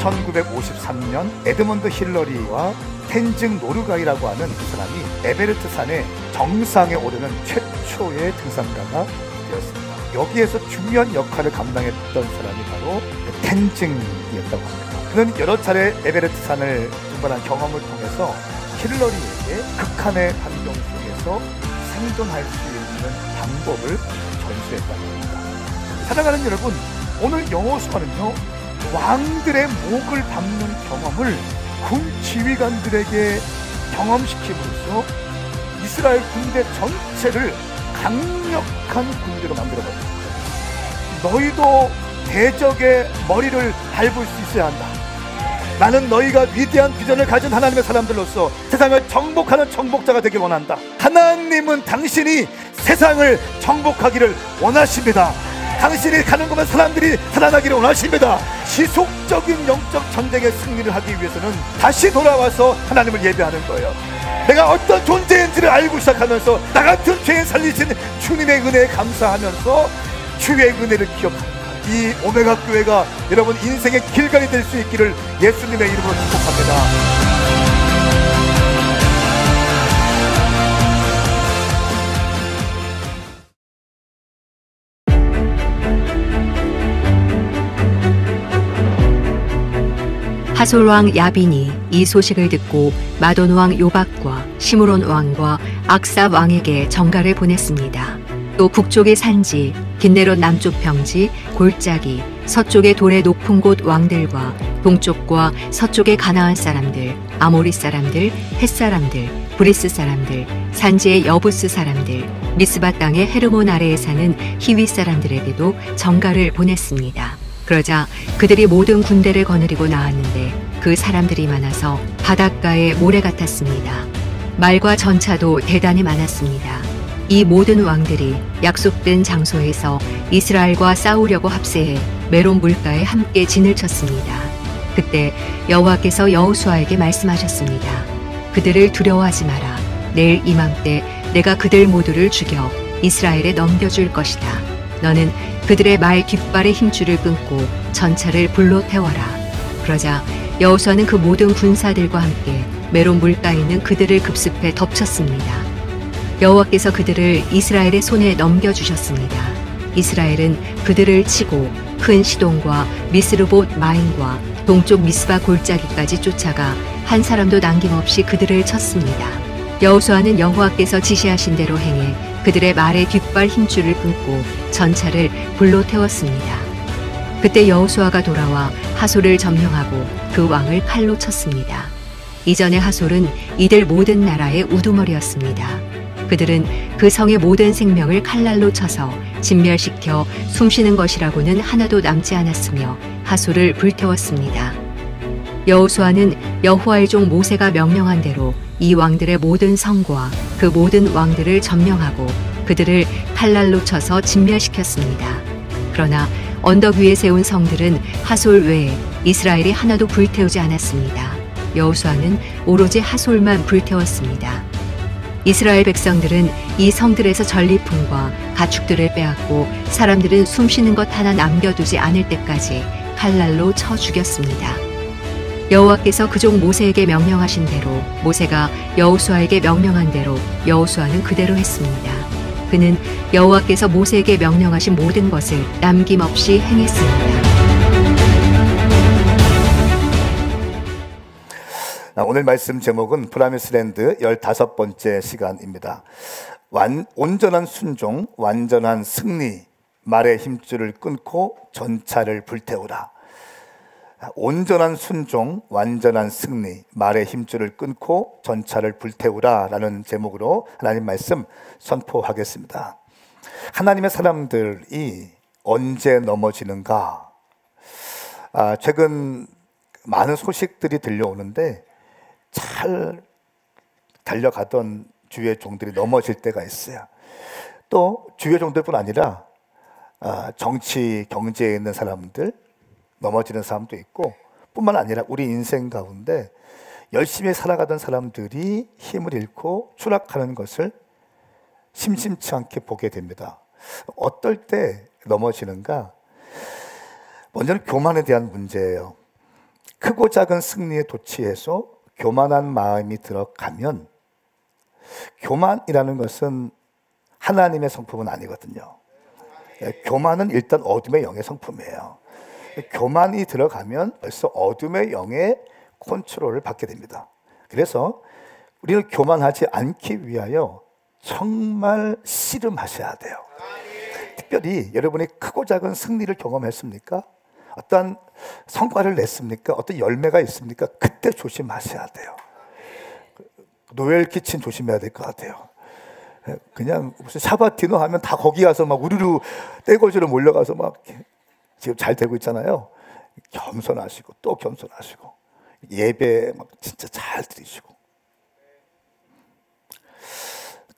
1953년 에드먼드 힐러리와 텐징 노르가이라고 하는 그 사람이 에베레스트 산의 정상에 오르는 최초의 등산가가 되었습니다. 여기에서 중요한 역할을 감당했던 사람이 바로 텐징이었다고 합니다. 그는 여러 차례 에베레스트 산을 등반한 경험을 통해서 힐러리에게 극한의 환경 속에서 생존할 수 있는 방법을 전수했다고 합니다. 사랑하는 여러분, 오늘 여호수아는요, 왕들의 목을 밟는 경험을 군 지휘관들에게 경험시킴으로써 이스라엘 군대 전체를 강력한 군대로 만들어버렸습니다. 너희도 대적의 머리를 밟을 수 있어야 한다. 나는 너희가 위대한 비전을 가진 하나님의 사람들로서 세상을 정복하는 정복자가 되길 원한다. 하나님은 당신이 세상을 정복하기를 원하십니다. 당신이 가는 곳에 사람들이 살아나기를 원하십니다. 지속적인 영적 전쟁의 승리를 하기 위해서는 다시 돌아와서 하나님을 예배하는 거예요. 내가 어떤 존재인지를 알고 시작하면서 나 같은 죄인 살리신 주님의 은혜에 감사하면서 주의 은혜를 기억합니다. 이 오메가 교회가 여러분 인생의 길갈이 될 수 있기를 예수님의 이름으로 축복합니다. 하솔왕 야빈이 이 소식을 듣고 마돈 왕 요박과 시므론 왕과 악삽 왕에게 전가를 보냈습니다. 또 북쪽의 산지, 긴네롯 남쪽 평지, 골짜기, 서쪽의 돌의 높은 곳 왕들과 동쪽과 서쪽의 가나안 사람들, 아모리 사람들, 헷 사람들, 브리스 사람들, 산지의 여부스 사람들, 미스바 땅의 헤르몬 아래에 사는 히위 사람들에게도 전가를 보냈습니다. 그러자 그들이 모든 군대를 거느리고 나왔는데 그 사람들이 많아서 바닷가의 모래 같았습니다. 말과 전차도 대단히 많았습니다. 이 모든 왕들이 약속된 장소에서 이스라엘과 싸우려고 합세해 메론 물가에 함께 진을 쳤습니다. 그때 여호와께서 여호수아에게 말씀하셨습니다. 그들을 두려워하지 마라. 내일 이맘때 내가 그들 모두를 죽여 이스라엘에 넘겨줄 것이다. 너는 그들의 말 뒷발의 힘줄을 끊고 전차를 불로 태워라. 그러자 여호수아는 그 모든 군사들과 함께 메론 물가에 있는 그들을 급습해 덮쳤습니다. 여호와께서 그들을 이스라엘의 손에 넘겨주셨습니다. 이스라엘은 그들을 치고 큰 시돈과 미스르봇 마임과 동쪽 미스바 골짜기까지 쫓아가 한 사람도 남김없이 그들을 쳤습니다. 여호수아는 여호와께서 지시하신 대로 행해 그들의 말의 뒷발 힘줄을 끊고 전차를 불로 태웠습니다. 그때 여호수아가 돌아와 하솔을 점령하고 그 왕을 칼로 쳤습니다. 이전에 하솔은 이들 모든 나라의 우두머리였습니다. 그들은 그 성의 모든 생명을 칼날로 쳐서 진멸시켜 숨쉬는 것이라고는 하나도 남지 않았으며 하솔을 불태웠습니다. 여호수아는 여호와의 종 모세가 명령한 대로 이 왕들의 모든 성과 그 모든 왕들을 점령하고 그들을 칼날로 쳐서 진멸시켰습니다. 그러나 언덕 위에 세운 성들은 하솔 외에 이스라엘이 하나도 불태우지 않았습니다. 여호수아는 오로지 하솔만 불태웠습니다. 이스라엘 백성들은 이 성들에서 전리품과 가축들을 빼앗고 사람들은 숨쉬는 것 하나 남겨두지 않을 때까지 칼날로 쳐 죽였습니다. 여호와께서 그종 모세에게 명령하신 대로 모세가 여호수아에게 명령한 대로 여호수아는 그대로 했습니다. 그는 여호와께서 모세에게 명령하신 모든 것을 남김없이 행했습니다. 오늘 말씀 제목은 프라미스랜드 15번째 시간입니다. 온전한 순종, 완전한 승리, 말의 힘줄을 끊고 전차를 불태우라. 온전한 순종, 완전한 승리, 말의 힘줄을 끊고 전차를 불태우라 라는 제목으로 하나님 말씀 선포하겠습니다. 하나님의 사람들이 언제 넘어지는가? 최근 많은 소식들이 들려오는데 잘 달려가던 주의 종들이 넘어질 때가 있어요. 또 주의 종들뿐 아니라 정치, 경제에 있는 사람들 넘어지는 사람도 있고 뿐만 아니라 우리 인생 가운데 열심히 살아가던 사람들이 힘을 잃고 추락하는 것을 심심치 않게 보게 됩니다. 어떨 때 넘어지는가? 먼저는 교만에 대한 문제예요. 크고 작은 승리에 도취해서 교만한 마음이 들어가면, 교만이라는 것은 하나님의 성품은 아니거든요. 교만은 일단 어둠의 영의 성품이에요. 교만이 들어가면 벌써 어둠의 영의 컨트롤을 받게 됩니다. 그래서 우리는 교만하지 않기 위하여 정말 씨름하셔야 돼요. 특별히 여러분이 크고 작은 승리를 경험했습니까? 어떤 성과를 냈습니까? 어떤 열매가 있습니까? 그때 조심하셔야 돼요. 노엘 키친 조심해야 될 것 같아요. 그냥 무슨 샤bat 디너 하면 다 거기 가서 막 우르르 떼거지로 몰려가서 막 지금 잘 되고 있잖아요. 겸손하시고 또 겸손하시고 예배 막 진짜 잘 드리시고,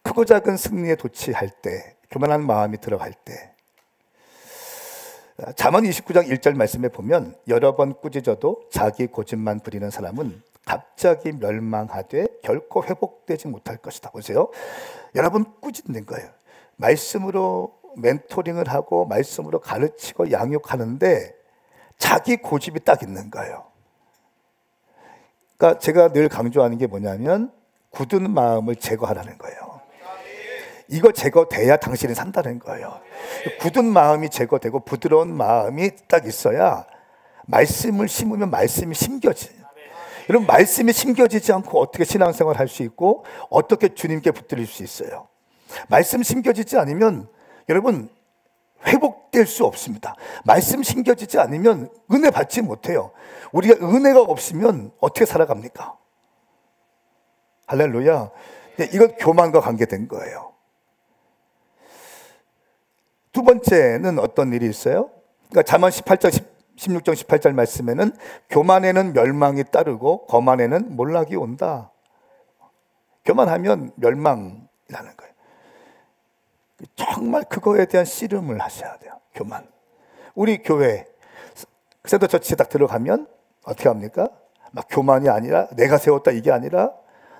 크고 작은 승리에 도취할 때, 교만한 마음이 들어갈 때, 잠언 29장 1절 말씀에 보면 여러 번 꾸짖어도 자기 고집만 부리는 사람은 갑자기 멸망하되 결코 회복되지 못할 것이다. 보세요. 여러 번 꾸짖는 거예요. 말씀으로 멘토링을 하고 말씀으로 가르치고 양육하는데 자기 고집이 딱 있는 거예요. 그러니까 제가 늘 강조하는 게 뭐냐면 굳은 마음을 제거하라는 거예요. 이거 제거돼야 당신이 산다는 거예요. 굳은 마음이 제거되고 부드러운 마음이 딱 있어야 말씀을 심으면 말씀이 심겨져요. 여러분, 말씀이 심겨지지 않고 어떻게 신앙생활 할 수 있고 어떻게 주님께 붙들릴 수 있어요? 말씀 심겨지지 않으면 여러분 회복될 수 없습니다. 말씀 심겨지지 않으면 은혜 받지 못해요. 우리가 은혜가 없으면 어떻게 살아갑니까? 할렐루야. 이건 교만과 관계된 거예요. 두 번째는 어떤 일이 있어요? 그러니까 잠언 18장 16장 18절 말씀에는 교만에는 멸망이 따르고 거만에는 몰락이 온다. 교만하면 멸망이라는 거예요. 정말 그거에 대한 씨름을 하셔야 돼요. 교만. 우리 교회 센터처치에 딱 들어가면 어떻게 합니까? 막 교만이 아니라 내가 세웠다 이게 아니라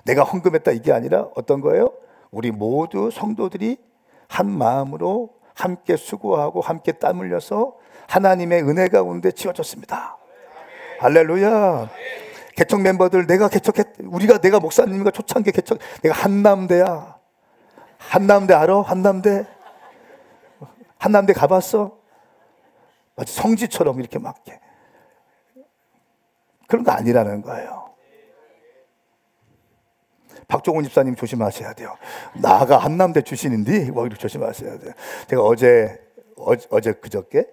내가 헌금했다 이게 아니라 어떤 거예요? 우리 모두 성도들이 한 마음으로 함께 수고하고 함께 땀 흘려서 하나님의 은혜 가운데 지어졌습니다. 할렐루야. 개척 멤버들 내가 목사님과 초창기 개척, 내가 한남대야. 한남대 알아? 한남대 가봤어? 마치 성지처럼 이렇게 막 그런 거 아니라는 거예요. 박종훈 집사님 조심하셔야 돼요. 나가 한남대 출신인데 뭐 이렇게 조심하셔야 돼요. 제가 어제 그저께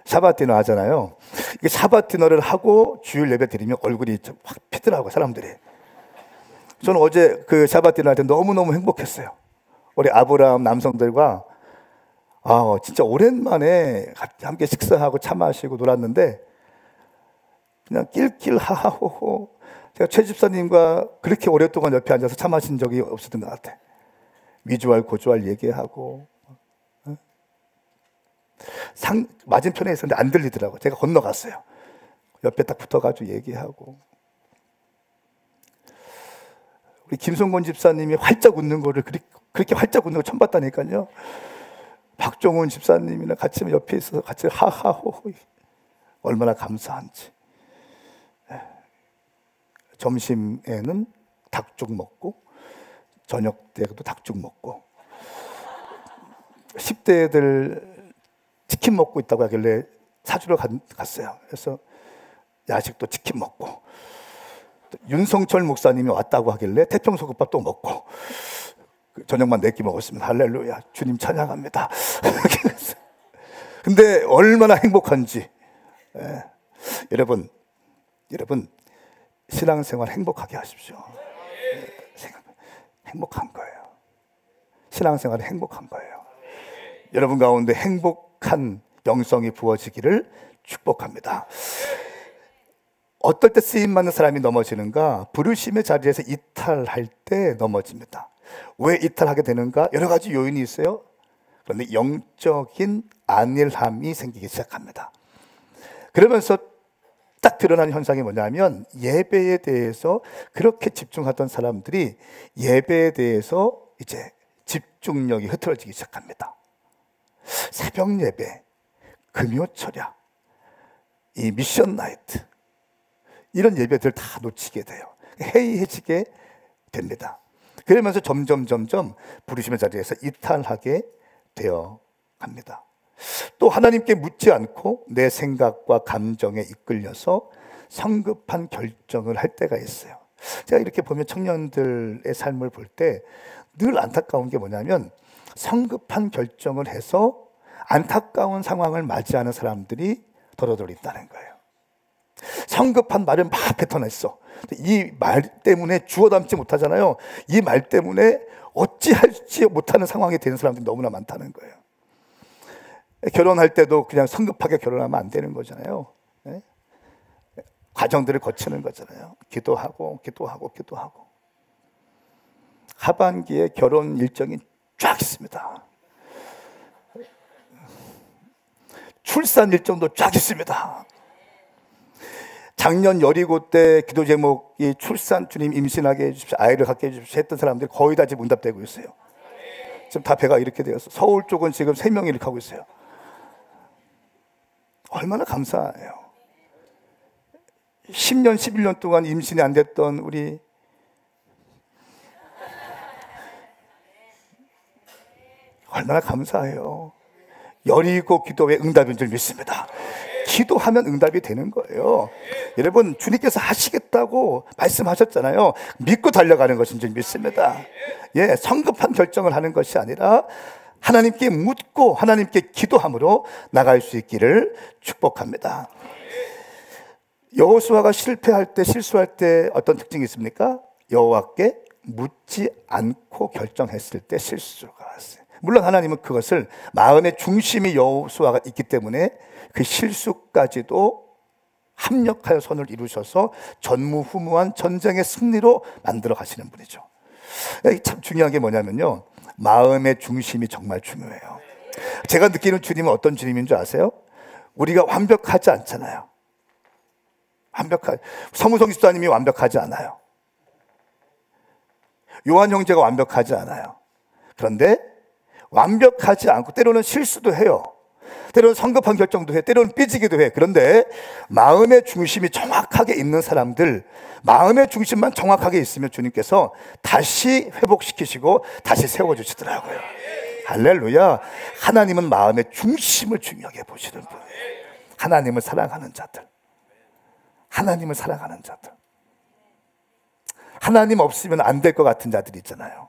샤bat 디너 하잖아요. 이게 샤bat 디너를 하고 주일 예배 드리면 얼굴이 확 피더라고요, 사람들이. 저는 어제 그 샤bat 디너 할 때 너무너무 행복했어요. 우리 아브라함 남성들과 진짜 오랜만에 함께 식사하고 차 마시고 놀았는데 그냥 낄낄 하하호호. 제가 최 집사님과 그렇게 오랫동안 옆에 앉아서 차 마신 적이 없었던 것 같아. 위주할 고주할 얘기하고 맞은편에 있었는데 안 들리더라고. 제가 건너갔어요. 옆에 딱 붙어가지고 얘기하고. 우리 김성곤 집사님이 활짝 웃는 거를 그렇게 활짝 웃는 거 처음 봤다니까요. 박종훈 집사님이랑 같이 옆에 있어서 같이 하하호호. 얼마나 감사한지. 점심에는 닭죽 먹고 저녁 때도 닭죽 먹고 10대 애들 치킨 먹고 있다고 하길래 사주러 갔어요. 그래서 야식도 치킨 먹고 윤성철 목사님이 왔다고 하길래 태평소국밥도 먹고 저녁만 4끼 먹었습니다. 할렐루야. 주님 찬양합니다. 근데 얼마나 행복한지. 여러분 신앙생활 행복하게 하십시오. 행복한 거예요. 신앙생활이 행복한 거예요. 여러분 가운데 행복한 영성이 부어지기를 축복합니다. 어떨 때 쓰임받는 사람이 넘어지는가? 부르심의 자리에서 이탈할 때 넘어집니다. 왜 이탈하게 되는가? 여러 가지 요인이 있어요. 그런데 영적인 안일함이 생기기 시작합니다. 그러면서 딱 드러나는 현상이 뭐냐면 예배에 대해서 그렇게 집중하던 사람들이 예배에 대해서 이제 집중력이 흐트러지기 시작합니다. 새벽 예배, 금요 철야, 이 미션 나이트, 이런 예배들을 다 놓치게 돼요. 해이해지게 됩니다. 그러면서 점점 부르심의 자리에서 이탈하게 되어 갑니다. 또 하나님께 묻지 않고 내 생각과 감정에 이끌려서 성급한 결정을 할 때가 있어요. 제가 이렇게 보면 청년들의 삶을 볼 때 늘 안타까운 게 뭐냐면 성급한 결정을 해서 안타까운 상황을 맞이하는 사람들이 더러더러 있다는 거예요. 성급한 말을 막 뱉어냈어. 이 말 때문에 주워 담지 못하잖아요. 이 말 때문에 어찌할지 못하는 상황이 되는 사람들이 너무나 많다는 거예요. 결혼할 때도 그냥 성급하게 결혼하면 안 되는 거잖아요. 네? 과정들을 거치는 거잖아요. 기도하고 하반기에 결혼 일정이 쫙 있습니다. 출산 일정도 쫙 있습니다. 작년 여리고 때 기도 제목이 출산 주님 임신하게 해주십시오, 아이를 갖게 해주십시오 했던 사람들이 거의 다 지금 응답되고 있어요. 지금 다 배가 이렇게 되었어. 서울 쪽은 지금 3명이 이렇게 하고 있어요. 얼마나 감사해요. 10년 11년 동안 임신이 안 됐던 우리 얼마나 감사해요. 여리고 기도의 응답인 줄 믿습니다. 기도하면 응답이 되는 거예요. 여러분, 주님께서 하시겠다고 말씀하셨잖아요. 믿고 달려가는 것인 줄 믿습니다. 예, 성급한 결정을 하는 것이 아니라 하나님께 묻고 하나님께 기도함으로 나갈 수 있기를 축복합니다. 여호수아가 실패할 때, 실수할 때 어떤 특징이 있습니까? 여호와께 묻지 않고 결정했을 때 실수가 왔어요. 물론 하나님은 그것을 마음의 중심이 여호수아가 있기 때문에 그 실수까지도 합력하여 선을 이루셔서 전무후무한 전쟁의 승리로 만들어 가시는 분이죠. 참 중요한 게 뭐냐면요, 마음의 중심이 정말 중요해요. 제가 느끼는 주님은 어떤 주님인 줄 아세요? 우리가 완벽하지 않잖아요. 서무성 집사님이 완벽하지 않아요. 요한 형제가 완벽하지 않아요. 그런데 완벽하지 않고 때로는 실수도 해요. 때로는 성급한 결정도 해. 때로는 삐지기도 해. 그런데 마음의 중심이 정확하게 있는 사람들, 마음의 중심만 정확하게 있으면 주님께서 다시 회복시키시고 다시 세워주시더라고요. 할렐루야. 하나님은 마음의 중심을 중요하게 보시는 분. 하나님을 사랑하는 자들, 하나님을 사랑하는 자들, 하나님 없으면 안 될 것 같은 자들 있잖아요.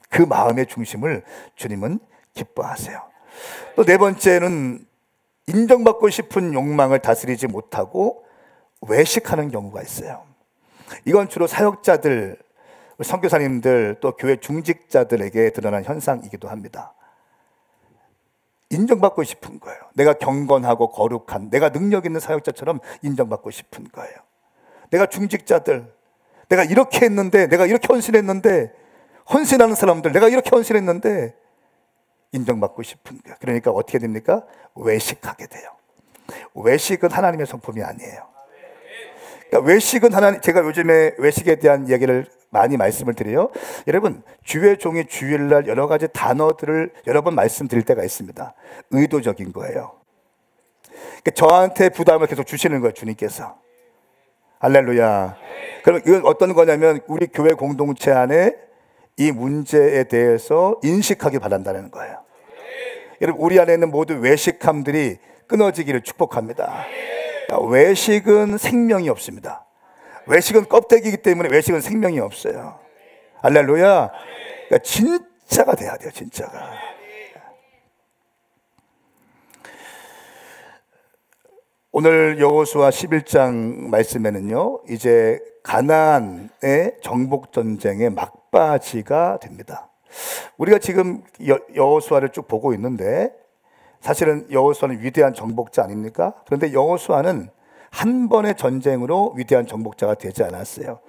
그 마음의 중심을 주님은 기뻐하세요. 또 네 번째는 인정받고 싶은 욕망을 다스리지 못하고 외식하는 경우가 있어요. 이건 주로 사역자들, 선교사님들, 또 교회 중직자들에게 드러난 현상이기도 합니다. 인정받고 싶은 거예요. 내가 경건하고 거룩한, 내가 능력 있는 사역자처럼 인정받고 싶은 거예요. 내가 중직자들, 내가 이렇게 했는데, 내가 이렇게 헌신했는데, 헌신하는 사람들, 내가 이렇게 헌신했는데 인정받고 싶은 거예요. 그러니까 어떻게 됩니까? 외식하게 돼요. 외식은 하나님의 성품이 아니에요. 그러니까 외식은 제가 요즘에 외식에 대한 얘기를 많이 말씀을 드려요. 여러분, 주의 종이 주일날 여러 가지 단어들을 여러 번 말씀드릴 때가 있습니다. 의도적인 거예요. 그러니까 저한테 부담을 계속 주시는 거예요, 주님께서. 할렐루야. 그럼 이건 어떤 거냐면 우리 교회 공동체 안에 이 문제에 대해서 인식하기 바란다는 거예요. 여러분, 우리 안에 있는 모든 외식함들이 끊어지기를 축복합니다. 외식은 생명이 없습니다. 외식은 껍데기이기 때문에 외식은 생명이 없어요. 할렐루야. 그러니까 진짜가 돼야 돼요, 진짜가. 오늘 여호수아 11장 말씀에는요, 이제 가나안의 정복 전쟁의 막바지가 됩니다. 우리가 지금 여호수아를 쭉 보고 있는데 사실은 여호수아는 위대한 정복자 아닙니까? 그런데 여호수아는 한 번의 전쟁으로 위대한 정복자가 되지 않았어요.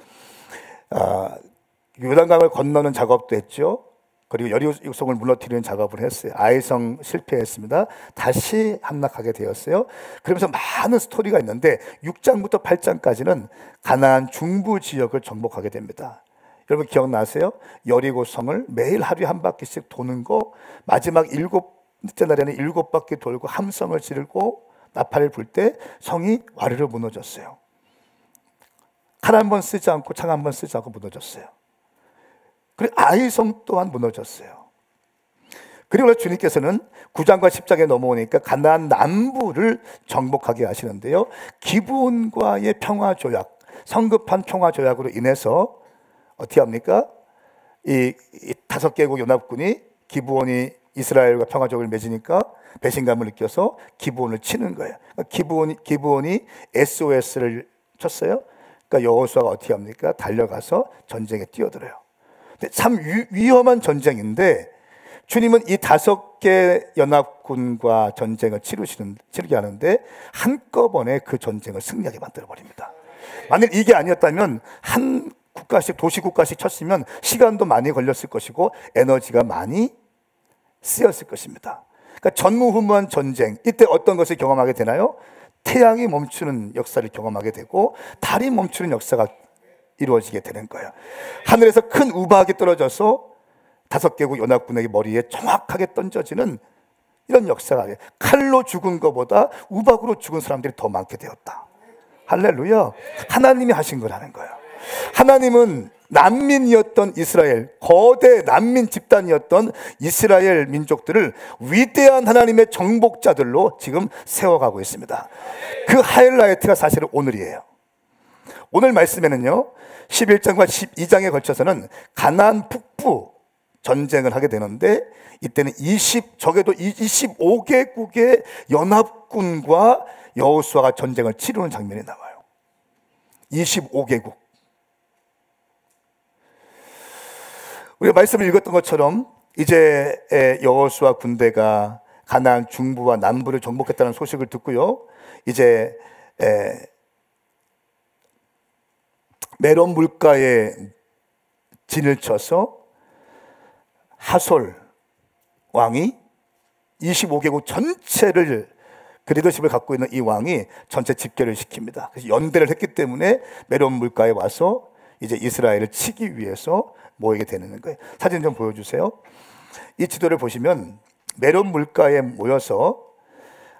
요단강을 건너는 작업도 했죠. 그리고 여리고 육성을 무너뜨리는 작업을 했어요. 아이성 실패했습니다. 다시 함락하게 되었어요. 그러면서 많은 스토리가 있는데 6장부터 8장까지는 가나안 중부 지역을 정복하게 됩니다. 여러분 기억나세요? 여리고 성을 매일 하루에 한 바퀴씩 도는 거, 마지막 7째 날에는 7바퀴 돌고 함성을 지르고 나팔을 불 때 성이 와르르 무너졌어요. 칼 한 번 쓰지 않고 창 한 번 쓰지 않고 무너졌어요. 그리고 아이성 또한 무너졌어요. 그리고 주님께서는 9장과 10장에 넘어오니까 가나안 남부를 정복하게 하시는데요, 기브온과의 평화조약, 성급한 평화조약으로 인해서 어떻게 합니까? 이 5개국 연합군이 기브온이 이스라엘과 평화조약을 맺으니까 배신감을 느껴서 기브온을 치는 거예요. 기브온이 SOS를 쳤어요. 그러니까 여호수아가 어떻게 합니까? 달려가서 전쟁에 뛰어들어요. 근데 참 위험한 전쟁인데 주님은 이 5개 연합군과 전쟁을 치르게 하는데 한꺼번에 그 전쟁을 승리하게 만들어버립니다. 만일 이게 아니었다면 한 국가씩, 도시 국가씩 쳤으면 시간도 많이 걸렸을 것이고 에너지가 많이 쓰였을 것입니다. 그러니까 전무후무한 전쟁, 이때 어떤 것을 경험하게 되나요? 태양이 멈추는 역사를 경험하게 되고 달이 멈추는 역사가 이루어지게 되는 거예요. 하늘에서 큰 우박이 떨어져서 5개국 연합군에게 머리에 정확하게 던져지는 이런 역사가, 칼로 죽은 것보다 우박으로 죽은 사람들이 더 많게 되었다. 할렐루야. 하나님이 하신 거라는 거예요. 하나님은 난민이었던 이스라엘, 거대 난민 집단이었던 이스라엘 민족들을 위대한 하나님의 정복자들로 지금 세워가고 있습니다. 그 하이라이트가 사실은 오늘이에요. 오늘 말씀에는요, 11장과 12장에 걸쳐서는 가나안 북부 전쟁을 하게 되는데, 이때는 적어도 25개국의 연합군과 여호수아가 전쟁을 치르는 장면이 나와요. 25개국. 우리가 말씀을 읽었던 것처럼 이제 여호수아 군대가 가나안 중부와 남부를 정복했다는 소식을 듣고요, 이제 메론 물가에 진을 쳐서 하솔 왕이 25개국 전체를, 그 리더십을 갖고 있는 이 왕이 전체 집결을 시킵니다. 그래서 연대를 했기 때문에 메론 물가에 와서 이제 이스라엘을 치기 위해서 모이게 되는 거예요. 사진 좀 보여주세요. 이 지도를 보시면 메론 물가에 모여서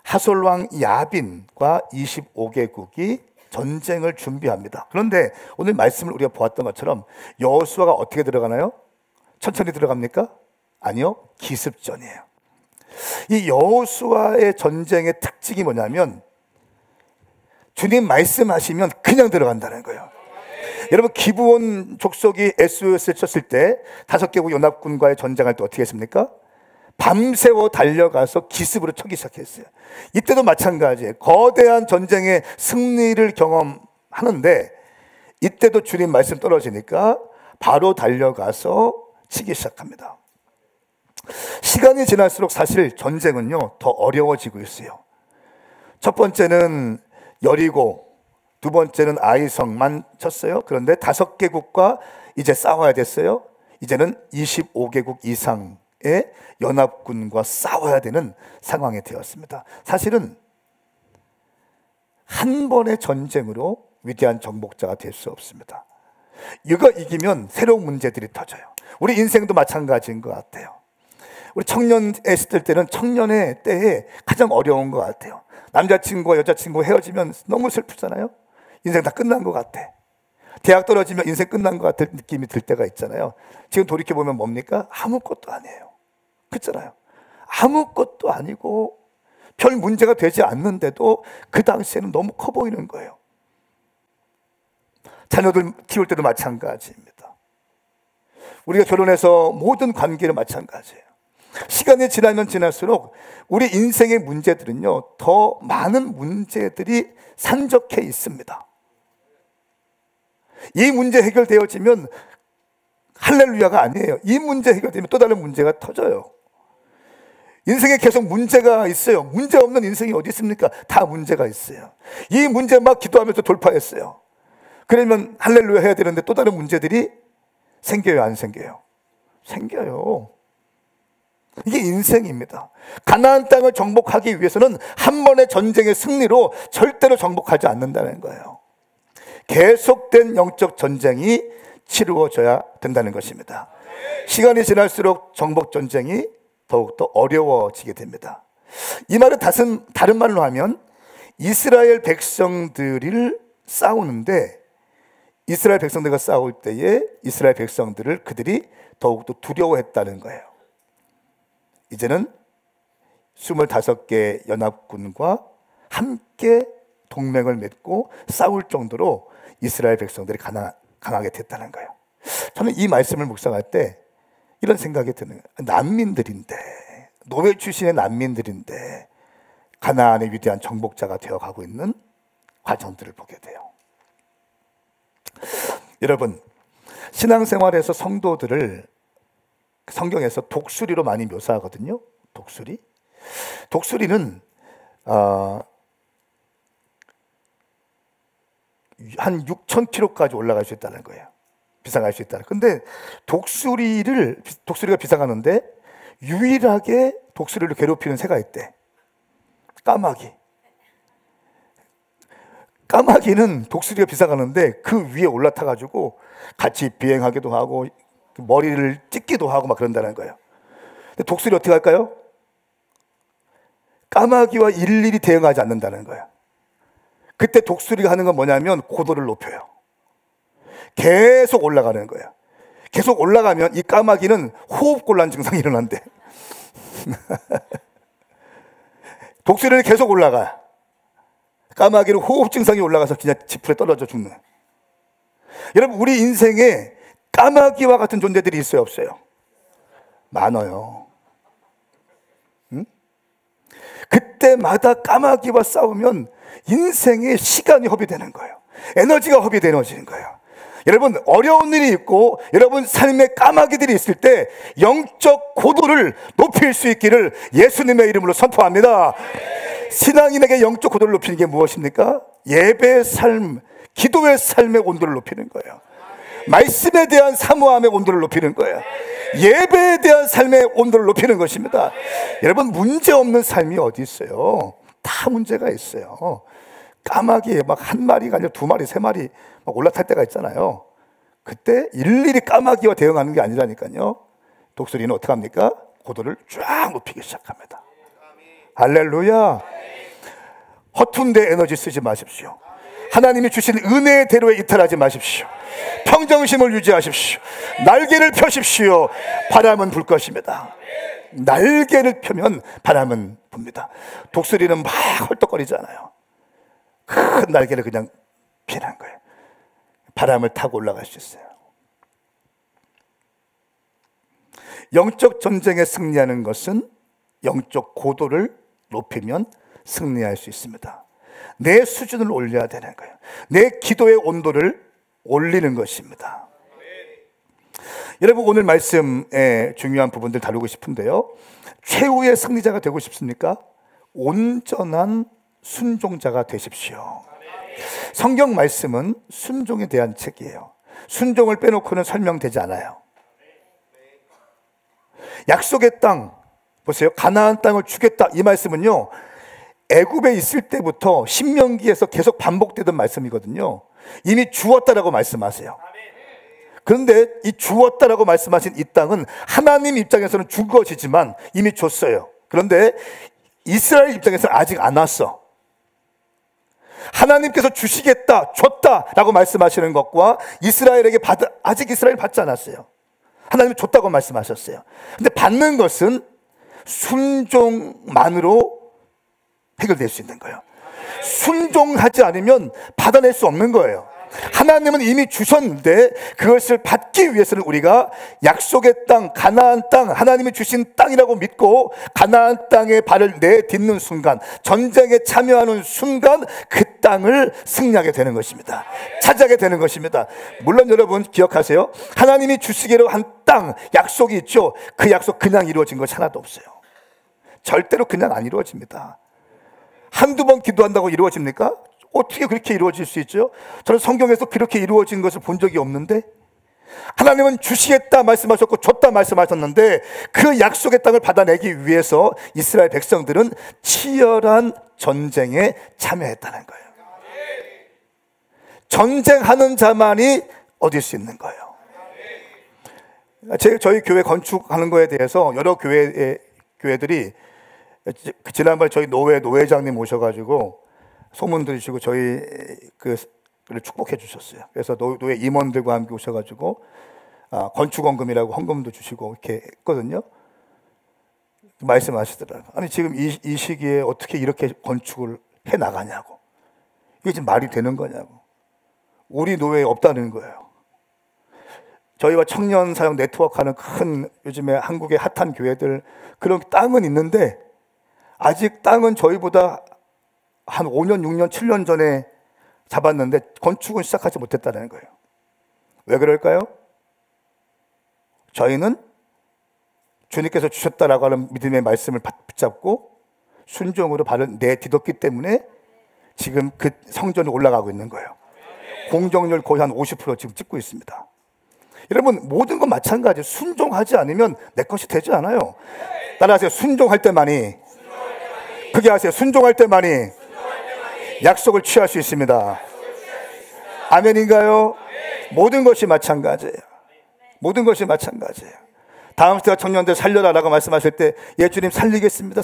하솔 왕 야빈과 25개국이 전쟁을 준비합니다. 그런데 오늘 말씀을 우리가 보았던 것처럼 여호수아가 어떻게 들어가나요? 천천히 들어갑니까? 아니요, 기습전이에요. 이 여호수아의 전쟁의 특징이 뭐냐면 주님 말씀하시면 그냥 들어간다는 거예요. 여러분, 기브온 족속이 SOS를 쳤을 때 5개국 연합군과의 전쟁할 때 어떻게 했습니까? 밤새워 달려가서 기습으로 쳐기 시작했어요. 이때도 마찬가지예요. 거대한 전쟁의 승리를 경험하는데 이때도 주님 말씀 떨어지니까 바로 달려가서 치기 시작합니다. 시간이 지날수록 사실 전쟁은요, 더 어려워지고 있어요. 첫 번째는 여리고, 두 번째는 아이성만 쳤어요. 그런데 5개국과 이제 싸워야 됐어요. 이제는 25개국 이상의 연합군과 싸워야 되는 상황이 되었습니다. 사실은 한 번의 전쟁으로 위대한 정복자가 될 수 없습니다. 이거 이기면 새로운 문제들이 터져요. 우리 인생도 마찬가지인 것 같아요. 우리 청년에 있을 때는 청년의 때에 가장 어려운 것 같아요. 남자친구와 여자친구가 헤어지면 너무 슬프잖아요. 인생 다 끝난 것 같아. 대학 떨어지면 인생 끝난 것 같은 느낌이 들 때가 있잖아요. 지금 돌이켜보면 뭡니까? 아무것도 아니에요. 그렇잖아요. 아무것도 아니고 별 문제가 되지 않는데도 그 당시에는 너무 커 보이는 거예요. 자녀들 키울 때도 마찬가지입니다. 우리가 결혼해서 모든 관계는 마찬가지예요. 시간이 지나면 지날수록 우리 인생의 문제들은요, 더 많은 문제들이 산적해 있습니다. 이 문제 해결되어지면 할렐루야가 아니에요. 이 문제 해결되면 또 다른 문제가 터져요. 인생에 계속 문제가 있어요. 문제 없는 인생이 어디 있습니까? 다 문제가 있어요. 이 문제 막 기도하면서 돌파했어요. 그러면 할렐루야 해야 되는데 또 다른 문제들이 생겨요, 안 생겨요? 생겨요. 이게 인생입니다. 가나안 땅을 정복하기 위해서는 한 번의 전쟁의 승리로 절대로 정복하지 않는다는 거예요. 계속된 영적 전쟁이 치루어져야 된다는 것입니다. 시간이 지날수록 정복 전쟁이 더욱더 어려워지게 됩니다. 이 말은 다른 말로 하면 이스라엘 백성들을 싸우는데 이스라엘 백성들과 싸울 때에 이스라엘 백성들을 그들이 더욱더 두려워했다는 거예요. 이제는 25개 연합군과 함께 동맹을 맺고 싸울 정도로 이스라엘 백성들이 강하게 됐다는 거예요. 저는 이 말씀을 묵상할 때 이런 생각이 드는 거예요. 난민들인데, 노예 출신의 난민들인데 가나안의 위대한 정복자가 되어가고 있는 과정들을 보게 돼요. 여러분, 신앙생활에서 성도들을 성경에서 독수리로 많이 묘사하거든요. 독수리는 한 6,000km까지 올라갈 수 있다는 거예요. 비상할 수 있다는. 근데 독수리가 비상하는데 유일하게 독수리를 괴롭히는 새가 있대. 까마귀는 독수리가 비상하는데 그 위에 올라타가지고 같이 비행하기도 하고 머리를 찢기도 하고 막 그런다는 거예요. 근데 독수리 어떻게 할까요? 까마귀와 일일이 대응하지 않는다는 거예요. 그때 독수리가 하는 건 뭐냐면 고도를 높여요. 계속 올라가는 거예요. 계속 올라가면 이 까마귀는 호흡곤란 증상이 일어난대. 독수리는 계속 올라가. 까마귀는 호흡 증상이 올라가서 그냥 지풀에 떨어져 죽는. 여러분, 우리 인생에 까마귀와 같은 존재들이 있어요, 없어요? 많아요. 응? 그때마다 까마귀와 싸우면 인생의 시간이 허비되는 거예요. 에너지가 허비되어지는 거예요. 여러분, 어려운 일이 있고 여러분 삶에 까마귀들이 있을 때 영적 고도를 높일 수 있기를 예수님의 이름으로 선포합니다. 신앙인에게 영적 고도를 높이는 게 무엇입니까? 예배의 삶, 기도의 삶의 온도를 높이는 거예요. 말씀에 대한 사모함의 온도를 높이는 거예요. 예배에 대한 삶의 온도를 높이는 것입니다. 여러분, 문제 없는 삶이 어디 있어요? 다 문제가 있어요. 까마귀에 막 한 마리가 아니라 두 마리, 세 마리 막 올라탈 때가 있잖아요. 그때 일일이 까마귀와 대응하는 게 아니라니까요. 독수리는 어떻게 합니까? 고도를 쫙 높이기 시작합니다. 할렐루야. 허튼 데 에너지 쓰지 마십시오. 하나님이 주신 은혜의 대로에 이탈하지 마십시오. 평정심을 유지하십시오. 날개를 펴십시오. 바람은 불 것입니다. 날개를 펴면 바람은 붑니다. 독수리는 막 헐떡거리잖아요. 큰 날개를 그냥 피는 거예요. 바람을 타고 올라갈 수 있어요. 영적 전쟁에 승리하는 것은 영적 고도를 높이면 승리할 수 있습니다. 내 수준을 올려야 되는 거예요. 내 기도의 온도를 올리는 것입니다. 여러분, 오늘 말씀의 중요한 부분들 다루고 싶은데요. 최후의 승리자가 되고 싶습니까? 온전한 순종자가 되십시오. 성경 말씀은 순종에 대한 책이에요. 순종을 빼놓고는 설명되지 않아요. 약속의 땅, 보세요. 가나안 땅을 주겠다. 이 말씀은요, 애굽에 있을 때부터 신명기에서 계속 반복되던 말씀이거든요. 이미 주었다라고 말씀하세요. 그런데 이 주었다라고 말씀하신 이 땅은 하나님 입장에서는 준 것이지만 이미 줬어요. 그런데 이스라엘 입장에서는 아직 안 왔어. 하나님께서 주시겠다, 줬다라고 말씀하시는 것과 이스라엘에게 아직 이스라엘 받지 않았어요. 하나님이 줬다고 말씀하셨어요. 근데 받는 것은 순종만으로 해결될 수 있는 거예요. 순종하지 않으면 받아낼 수 없는 거예요. 하나님은 이미 주셨는데 그것을 받기 위해서는 우리가 약속의 땅, 가나안 땅, 하나님이 주신 땅이라고 믿고 가나안 땅에 발을 내딛는 순간, 전쟁에 참여하는 순간 그 땅을 승리하게 되는 것입니다. 차지하게 되는 것입니다. 물론 여러분 기억하세요. 하나님이 주시기로 한 땅, 약속이 있죠. 그 약속 그냥 이루어진 것이 하나도 없어요. 절대로 그냥 안 이루어집니다. 한두 번 기도한다고 이루어집니까? 어떻게 그렇게 이루어질 수 있죠? 저는 성경에서 그렇게 이루어진 것을 본 적이 없는데, 하나님은 주시겠다 말씀하셨고 줬다 말씀하셨는데 그 약속의 땅을 받아내기 위해서 이스라엘 백성들은 치열한 전쟁에 참여했다는 거예요. 전쟁하는 자만이 얻을 수 있는 거예요. 저희 교회 건축하는 거에 대해서 여러 교회들이 지난번에 저희 노회장님 오셔가지고 소문 들으시고 저희 그 축복해 주셨어요. 그래서 노예 임원들과 함께 오셔가지고 건축원금이라고 헌금도 주시고 이렇게 했거든요. 말씀하시더라고요. 아니 지금 이 시기에 어떻게 이렇게 건축을 해 나가냐고. 이게 지금 말이 되는 거냐고. 우리 노예에 없다는 거예요. 저희와 청년 사역 네트워크하는 큰 요즘에 한국의 핫한 교회들 그런 땅은 있는데 아직 땅은 저희보다 한 5년, 6년, 7년 전에 잡았는데 건축은 시작하지 못했다는 거예요. 왜 그럴까요? 저희는 주님께서 주셨다라고 하는 믿음의 말씀을 붙잡고 순종으로 발을 내딛었기 때문에 지금 그 성전에 올라가고 있는 거예요. 공정률 거의 한 50% 지금 찍고 있습니다. 여러분 모든 건 마찬가지예요. 순종하지 않으면 내 것이 되지 않아요. 따라하세요. 순종할 때만이, 크게 하세요. 순종할 때만이 약속을 취할 수 있습니다. 아멘인가요? 모든 것이 마찬가지예요. 모든 것이 마찬가지예요. 다음 시대가 청년들 살려라라고 말씀하실 때 예수님 살리겠습니다.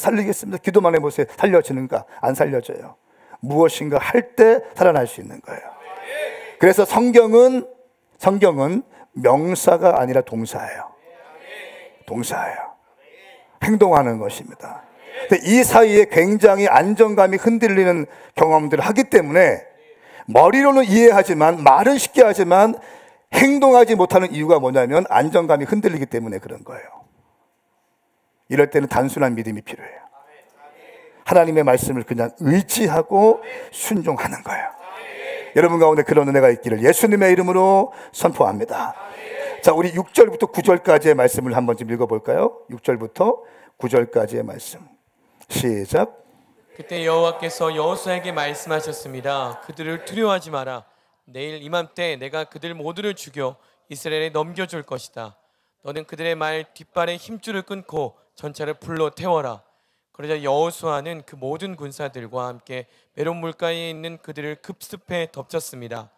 기도만 해보세요. 살려지는가? 안 살려져요. 무엇인가 할 때 살아날 수 있는 거예요. 그래서 성경은 명사가 아니라 동사예요. 행동하는 것입니다. 근데 이 사이에 굉장히 안정감이 흔들리는 경험들을 하기 때문에 머리로는 이해하지만, 말은 쉽게 하지만 행동하지 못하는 이유가 뭐냐면 안정감이 흔들리기 때문에 그런 거예요. 이럴 때는 단순한 믿음이 필요해요. 하나님의 말씀을 그냥 의지하고 순종하는 거예요. 여러분 가운데 그런 은혜가 있기를 예수님의 이름으로 선포합니다. 자, 우리 6절부터 9절까지의 말씀을 한번 좀 읽어볼까요? 6절부터 9절까지의 말씀. 시작. 그때 여호와께서 여호수아에게 말씀하셨습니다. 그들을 두려워하지 마라. 내일 이맘때 내가 그들 모두를 죽여 이스라엘에 넘겨줄 것이다. 너는 그들의 말 뒷발에 힘줄을 끊고 전차를 불러 태워라. 그러자 여호수아는 그 모든 군사들과 함께 메론 물가에 있는 그들을 급습해 덮쳤습니다.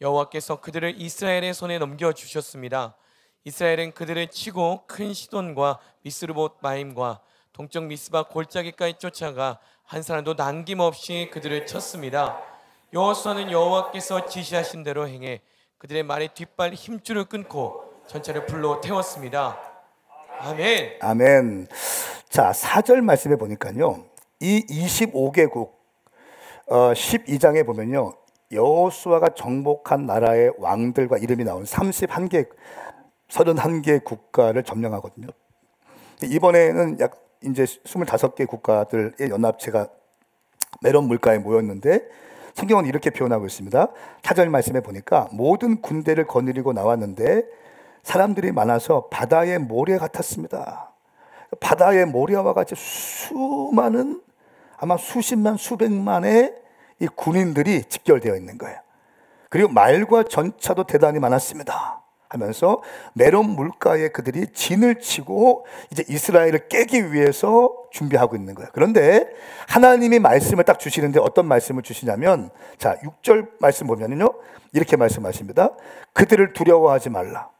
여호와께서 그들을 이스라엘의 손에 넘겨주셨습니다. 이스라엘은 그들을 치고 큰 시돈과 미스르봇 마임과 동쪽 미스바 골짜기까지 쫓아가 한 사람도 남김없이 그들을 쳤습니다. 여호수아는 여호와께서 지시하신 대로 행해 그들의 말에 뒷발 힘줄을 끊고 전차를 불러 태웠습니다. 아멘. 아멘. 자, 4절 말씀에 보니까요, 이 25개국 12장에 보면요, 여호수아가 정복한 나라의 왕들과 이름이 나온 31개 국가를 점령하거든요. 이번에는 약 이제 25개 국가들의 연합체가 메론 물가에 모였는데 성경은 이렇게 표현하고 있습니다. 4절 말씀에 보니까 모든 군대를 거느리고 나왔는데 사람들이 많아서 바다의 모래 같았습니다. 바다의 모래와 같이 수많은, 아마 수십만 수백만의 이 군인들이 집결되어 있는 거예요. 그리고 말과 전차도 대단히 많았습니다 하면서 메론 물가에 그들이 진을 치고 이제 이스라엘을 깨기 위해서 준비하고 있는 거예요. 그런데 하나님이 말씀을 딱 주시는데 어떤 말씀을 주시냐면, 자, 6절 말씀 보면요, 이렇게 말씀하십니다. 그들을 두려워하지 말라.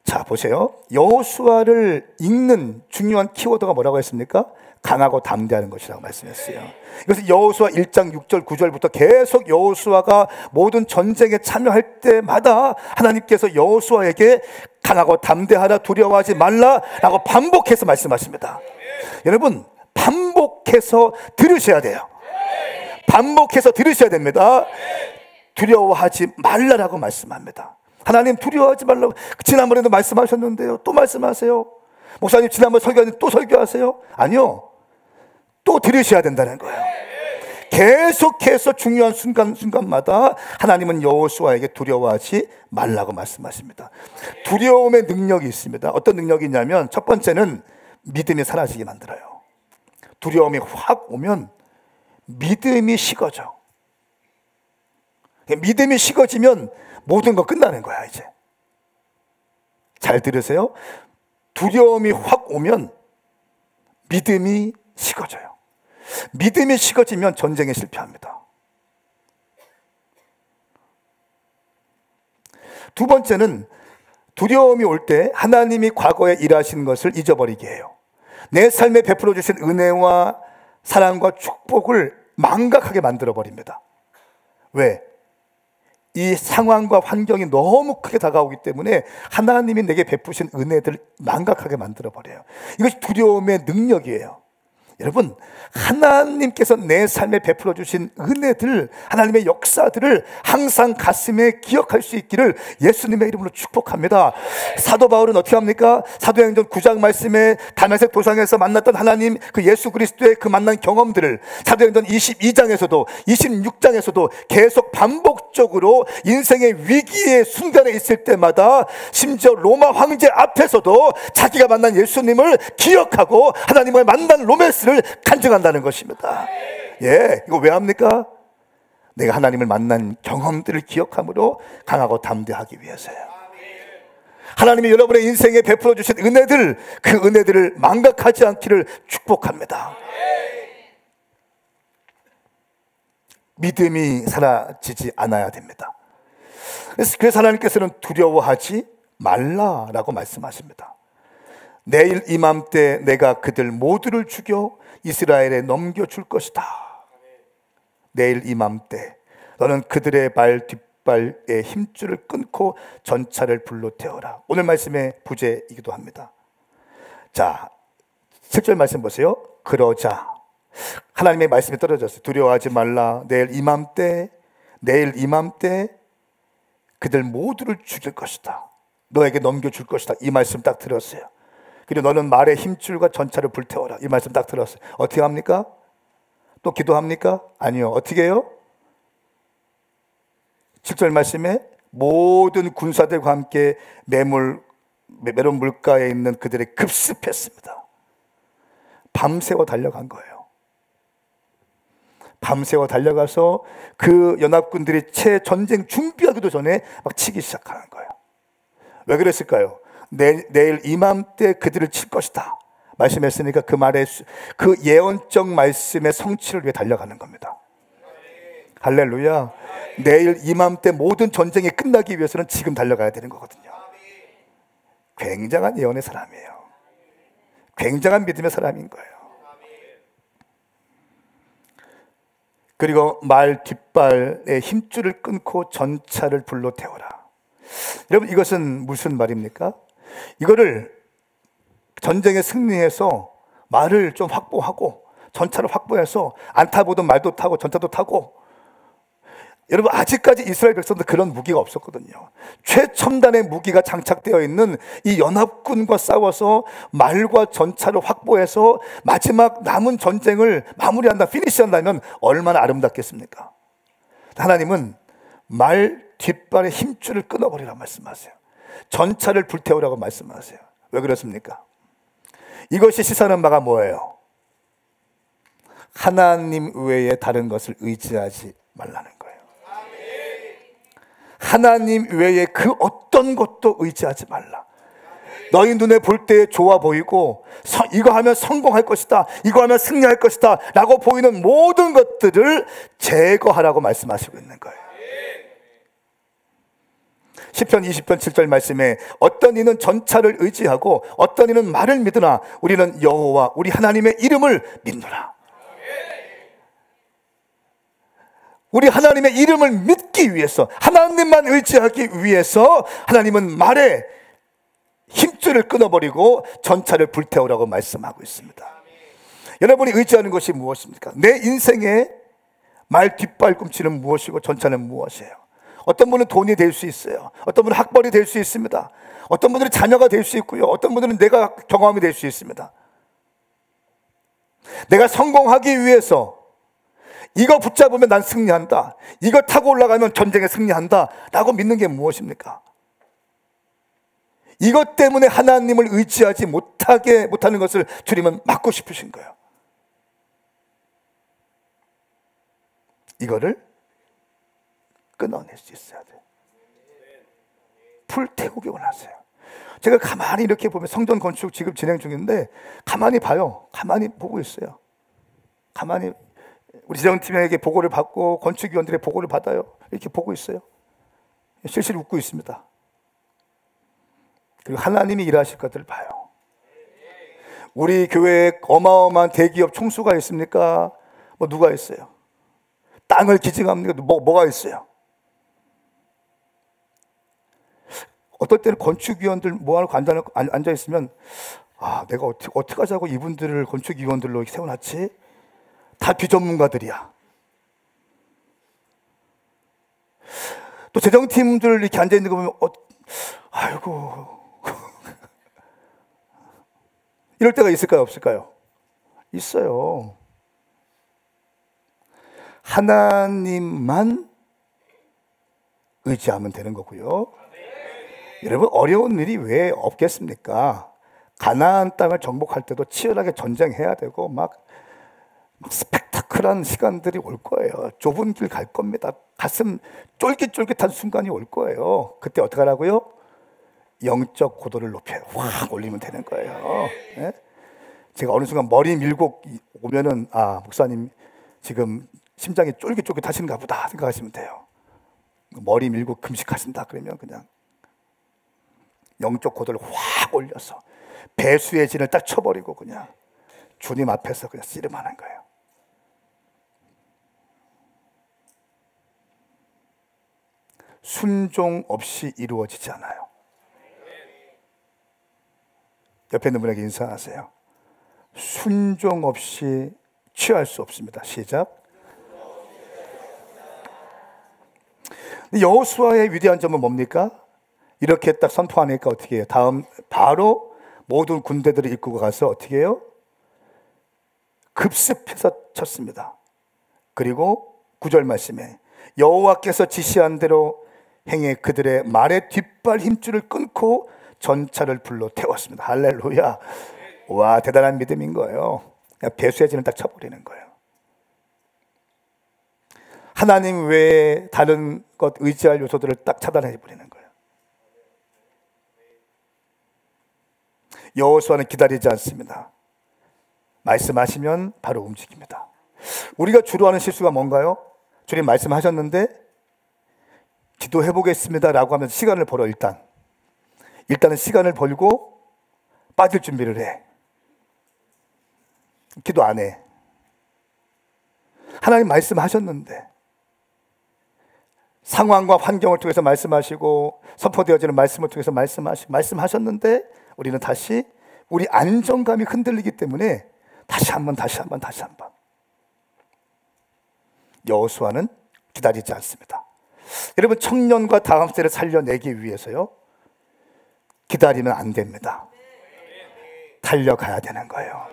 자, 보세요. 여호수아를 읽는 중요한 키워드가 뭐라고 했습니까? 강하고 담대하는 것이라고 말씀했어요. 그래서 여호수아 1장 6절 9절부터 계속 여호수아가 모든 전쟁에 참여할 때마다 하나님께서 여호수아에게 강하고 담대하라, 두려워하지 말라라고 반복해서 말씀하십니다. 여러분, 반복해서 들으셔야 돼요. 반복해서 들으셔야 됩니다. 두려워하지 말라라고 말씀합니다. 하나님 두려워하지 말라고 지난번에도 말씀하셨는데요, 또 말씀하세요. 목사님 지난번 설교하는데 또 설교하세요? 아니요, 또 들으셔야 된다는 거예요. 계속해서 중요한 순간마다 하나님은 여호수아에게 두려워하지 말라고 말씀하십니다. 두려움의 능력이 있습니다. 어떤 능력이 있냐면, 첫 번째는 믿음이 사라지게 만들어요. 두려움이 확 오면 믿음이 식어져. 믿음이 식어지면 모든 거 끝나는 거야. 이제 잘 들으세요. 두려움이 확 오면 믿음이 식어져요. 믿음이 식어지면 전쟁에 실패합니다. 두 번째는 두려움이 올 때 하나님이 과거에 일하신 것을 잊어버리게 해요. 내 삶에 베풀어 주신 은혜와 사랑과 축복을 망각하게 만들어 버립니다. 왜? 이 상황과 환경이 너무 크게 다가오기 때문에 하나님이 내게 베푸신 은혜들을 망각하게 만들어버려요. 이것이 두려움의 능력이에요. 여러분, 하나님께서 내 삶에 베풀어 주신 은혜들, 하나님의 역사들을 항상 가슴에 기억할 수 있기를 예수님의 이름으로 축복합니다. 사도 바울은 어떻게 합니까? 사도행전 9장 말씀에 다메섹 도상에서 만났던 하나님, 그 예수 그리스도의 그 만난 경험들을 사도행전 22장에서도 26장에서도 계속 반복적으로 인생의 위기의 순간에 있을 때마다, 심지어 로마 황제 앞에서도 자기가 만난 예수님을 기억하고 하나님을 만난 로맨스를 간증한다는 것입니다. 예, 이거 왜 합니까? 내가 하나님을 만난 경험들을 기억함으로 강하고 담대하기 위해서요. 하나님이 여러분의 인생에 베풀어 주신 은혜들, 그 은혜들을 망각하지 않기를 축복합니다. 믿음이 사라지지 않아야 됩니다. 그래서 하나님께서는 두려워하지 말라라고 말씀하십니다. 내일 이맘때 내가 그들 모두를 죽여 이스라엘에 넘겨줄 것이다. 내일 이맘때 너는 그들의 발 뒷발의 힘줄을 끊고 전차를 불로 태워라. 오늘 말씀의 부제이기도 합니다. 자, 7절 말씀 보세요. 그러자 하나님의 말씀이 떨어졌어요. 두려워하지 말라. 내일 이맘때 그들 모두를 죽일 것이다. 너에게 넘겨줄 것이다. 이 말씀 딱 들었어요. 그리고 너는 말의 힘줄과 전차를 불태워라. 이 말씀 딱 들었어요. 어떻게 합니까? 또 기도합니까? 아니요. 어떻게 해요? 7절 말씀에 모든 군사들과 함께 메론 물가에 있는 그들의 급습했습니다. 밤새워 달려간 거예요. 밤새워 달려가서 그 연합군들이 채 전쟁 준비하기도 전에 막 치기 시작하는 거예요. 왜 그랬을까요? 내일 이맘때 그들을 칠 것이다 말씀했으니까 그 말의 그 예언적 말씀의 성취를 위해 달려가는 겁니다. 할렐루야. 내일 이맘때 모든 전쟁이 끝나기 위해서는 지금 달려가야 되는 거거든요. 굉장한 예언의 사람이에요. 굉장한 믿음의 사람인 거예요. 그리고 말 뒷발의 힘줄을 끊고 전차를 불로 태워라. 여러분, 이것은 무슨 말입니까? 이거를 전쟁에 승리해서 말을 좀 확보하고 전차를 확보해서 안 타보던 말도 타고 전차도 타고. 여러분, 아직까지 이스라엘 백성들 그런 무기가 없었거든요. 최첨단의 무기가 장착되어 있는 이 연합군과 싸워서 말과 전차를 확보해서 마지막 남은 전쟁을 마무리한다, 피니시한다면 얼마나 아름답겠습니까? 하나님은 말 뒷발의 힘줄을 끊어버리라고 말씀하세요. 전차를 불태우라고 말씀하세요. 왜 그렇습니까? 이것이 시사하는 바가 뭐예요? 하나님 외에 다른 것을 의지하지 말라는 거예요. 하나님 외에 그 어떤 것도 의지하지 말라. 너희 눈에 볼 때 좋아 보이고 이거 하면 성공할 것이다, 이거 하면 승리할 것이다 라고 보이는 모든 것들을 제거하라고 말씀하시고 있는 거예요. 시편 20편 7절 말씀에 어떤 이는 전차를 의지하고 어떤 이는 말을 믿으나 우리는 여호와 우리 하나님의 이름을 믿노라. 우리 하나님의 이름을 믿기 위해서, 하나님만 의지하기 위해서 하나님은 말에 힘줄을 끊어버리고 전차를 불태우라고 말씀하고 있습니다. 여러분이 의지하는 것이 무엇입니까? 내 인생의 말 뒷발꿈치는 무엇이고 전차는 무엇이에요? 어떤 분은 돈이 될 수 있어요. 어떤 분은 학벌이 될 수 있습니다. 어떤 분들은 자녀가 될 수 있고요. 어떤 분들은 내가 경험이 될 수 있습니다. 내가 성공하기 위해서 이거 붙잡으면 난 승리한다, 이거 타고 올라가면 전쟁에 승리한다 라고 믿는 게 무엇입니까? 이것 때문에 하나님을 의지하지 못하는 것을 주님은 막고 싶으신 거예요. 이거를 끊어낼 수 있어야 돼요. 불태우기 원하세요. 제가 가만히 이렇게 보면 성전 건축 지금 진행 중인데 가만히 봐요. 가만히 보고 있어요. 가만히 우리 재정팀에게 보고를 받고 건축위원들의 보고를 받아요. 이렇게 보고 있어요. 실실 웃고 있습니다. 그리고 하나님이 일하실 것들을 봐요. 우리 교회에 어마어마한 대기업 총수가 있습니까? 뭐 누가 있어요? 땅을 기증합니까? 뭐가 있어요? 어떨 때는 건축위원들 모아놓고 앉아 있으면 내가 어떻게 하자고 이분들을 건축위원들로 이렇게 세워놨지? 다 비전문가들이야. 또 재정팀들 이렇게 앉아 있는 거 보면 아이고 이럴 때가 있을까요, 없을까요? 있어요. 하나님만 의지하면 되는 거고요. 여러분, 어려운 일이 왜 없겠습니까? 가나안 땅을 정복할 때도 치열하게 전쟁해야 되고 막 스펙타클한 시간들이 올 거예요. 좁은 길 갈 겁니다. 가슴 쫄깃쫄깃한 순간이 올 거예요. 그때 어떻게 하라고요? 영적 고도를 높여요. 확 올리면 되는 거예요. 네? 제가 어느 순간 머리 밀고 오면은 목사님 지금 심장이 쫄깃쫄깃하신가 보다 생각하시면 돼요. 머리 밀고 금식하신다 그러면 그냥 영적 고도를 확 올려서 배수의 진을 딱 쳐버리고 그냥 주님 앞에서 그냥 씨름하는 거예요. 순종 없이 이루어지지 않아요. 옆에 있는 분에게 인사하세요. 순종 없이 취할 수 없습니다. 시작. 여호수아의 위대한 점은 뭡니까? 이렇게 딱 선포하니까 어떻게 해요? 다음 바로 모든 군대들을 이끌고 가서 어떻게 해요? 급습해서 쳤습니다. 그리고 9절 말씀에 여호와께서 지시한 대로 행해 그들의 말의 뒷발 힘줄을 끊고 전차를 불러 태웠습니다. 할렐루야. 와, 대단한 믿음인 거예요. 그냥 배수의 진을 딱 쳐버리는 거예요. 하나님 외에 다른 것 의지할 요소들을 딱 차단해 버리는 거예요. 여호수아는 기다리지 않습니다. 말씀하시면 바로 움직입니다. 우리가 주로 하는 실수가 뭔가요? 주님 말씀하셨는데 기도해 보겠습니다 라고 하면서 시간을 벌어. 일단은 시간을 벌고 빠질 준비를 해. 기도 안 해. 하나님 말씀하셨는데 상황과 환경을 통해서 말씀하시고 선포되어지는 말씀을 통해서 말씀하셨는데 우리는 다시 우리 안정감이 흔들리기 때문에 다시 한번 여호수아는 기다리지 않습니다. 여러분, 청년과 다음 세대를 살려내기 위해서요, 기다리면 안 됩니다. 달려가야 되는 거예요.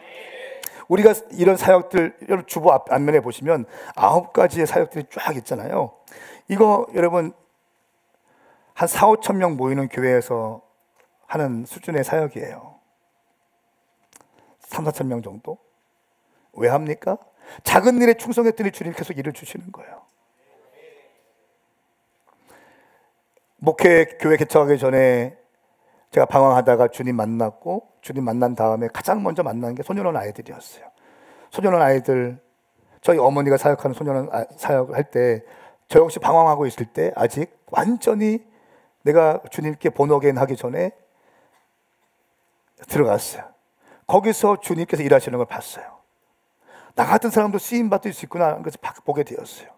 우리가 이런 사역들, 여러분 주보 앞면에 보시면 9가지의 사역들이 쫙 있잖아요. 이거 여러분 한 4, 5천 명 모이는 교회에서 하는 수준의 사역이에요. 3, 4천 명 정도. 왜 합니까? 작은 일에 충성했더니 주님 계속 일을 주시는 거예요. 교회 개척하기 전에 제가 방황하다가 주님 만났고, 주님 만난 다음에 가장 먼저 만난 게 소년원 아이들이었어요. 소년원 아이들, 저희 어머니가 사역하는 소년원 사역을 할 때 저 역시 방황하고 있을 때 아직 완전히 내가 주님께 본어게인 하기 전에 들어갔어요. 거기서 주님께서 일하시는 걸 봤어요. 나 같은 사람도 쓰임 받을 수 있구나 하는 것을 보게 되었어요.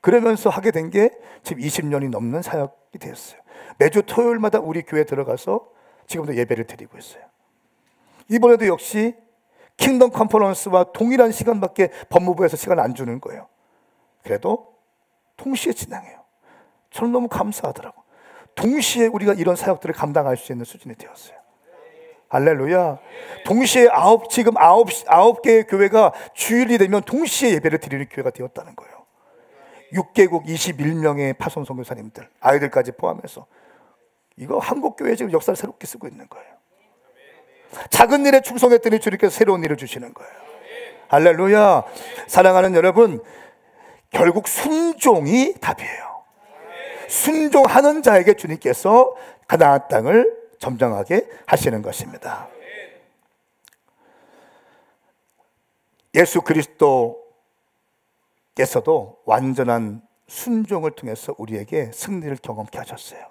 그러면서 하게 된 게 지금 20년이 넘는 사역이 되었어요. 매주 토요일마다 우리 교회에 들어가서 지금도 예배를 드리고 있어요. 이번에도 역시 킹덤 컨퍼런스와 동일한 시간밖에 법무부에서 시간을 안 주는 거예요. 그래도 동시에 진행해요. 저는 너무 감사하더라고. 동시에 우리가 이런 사역들을 감당할 수 있는 수준이 되었어요. 할렐루야. 동시에 지금 9개의 교회가 주일이 되면 동시에 예배를 드리는 교회가 되었다는 거예요. 6개국 21명의 파송 선교사님들, 아이들까지 포함해서. 이거 한국교회 지금 역사를 새롭게 쓰고 있는 거예요. 작은 일에 충성했더니 주님께서 새로운 일을 주시는 거예요. 할렐루야. 사랑하는 여러분, 결국 순종이 답이에요. 순종하는 자에게 주님께서 가나안 땅을 점령하게 하시는 것입니다. 예수 그리스도께서도 완전한 순종을 통해서 우리에게 승리를 경험케 하셨어요.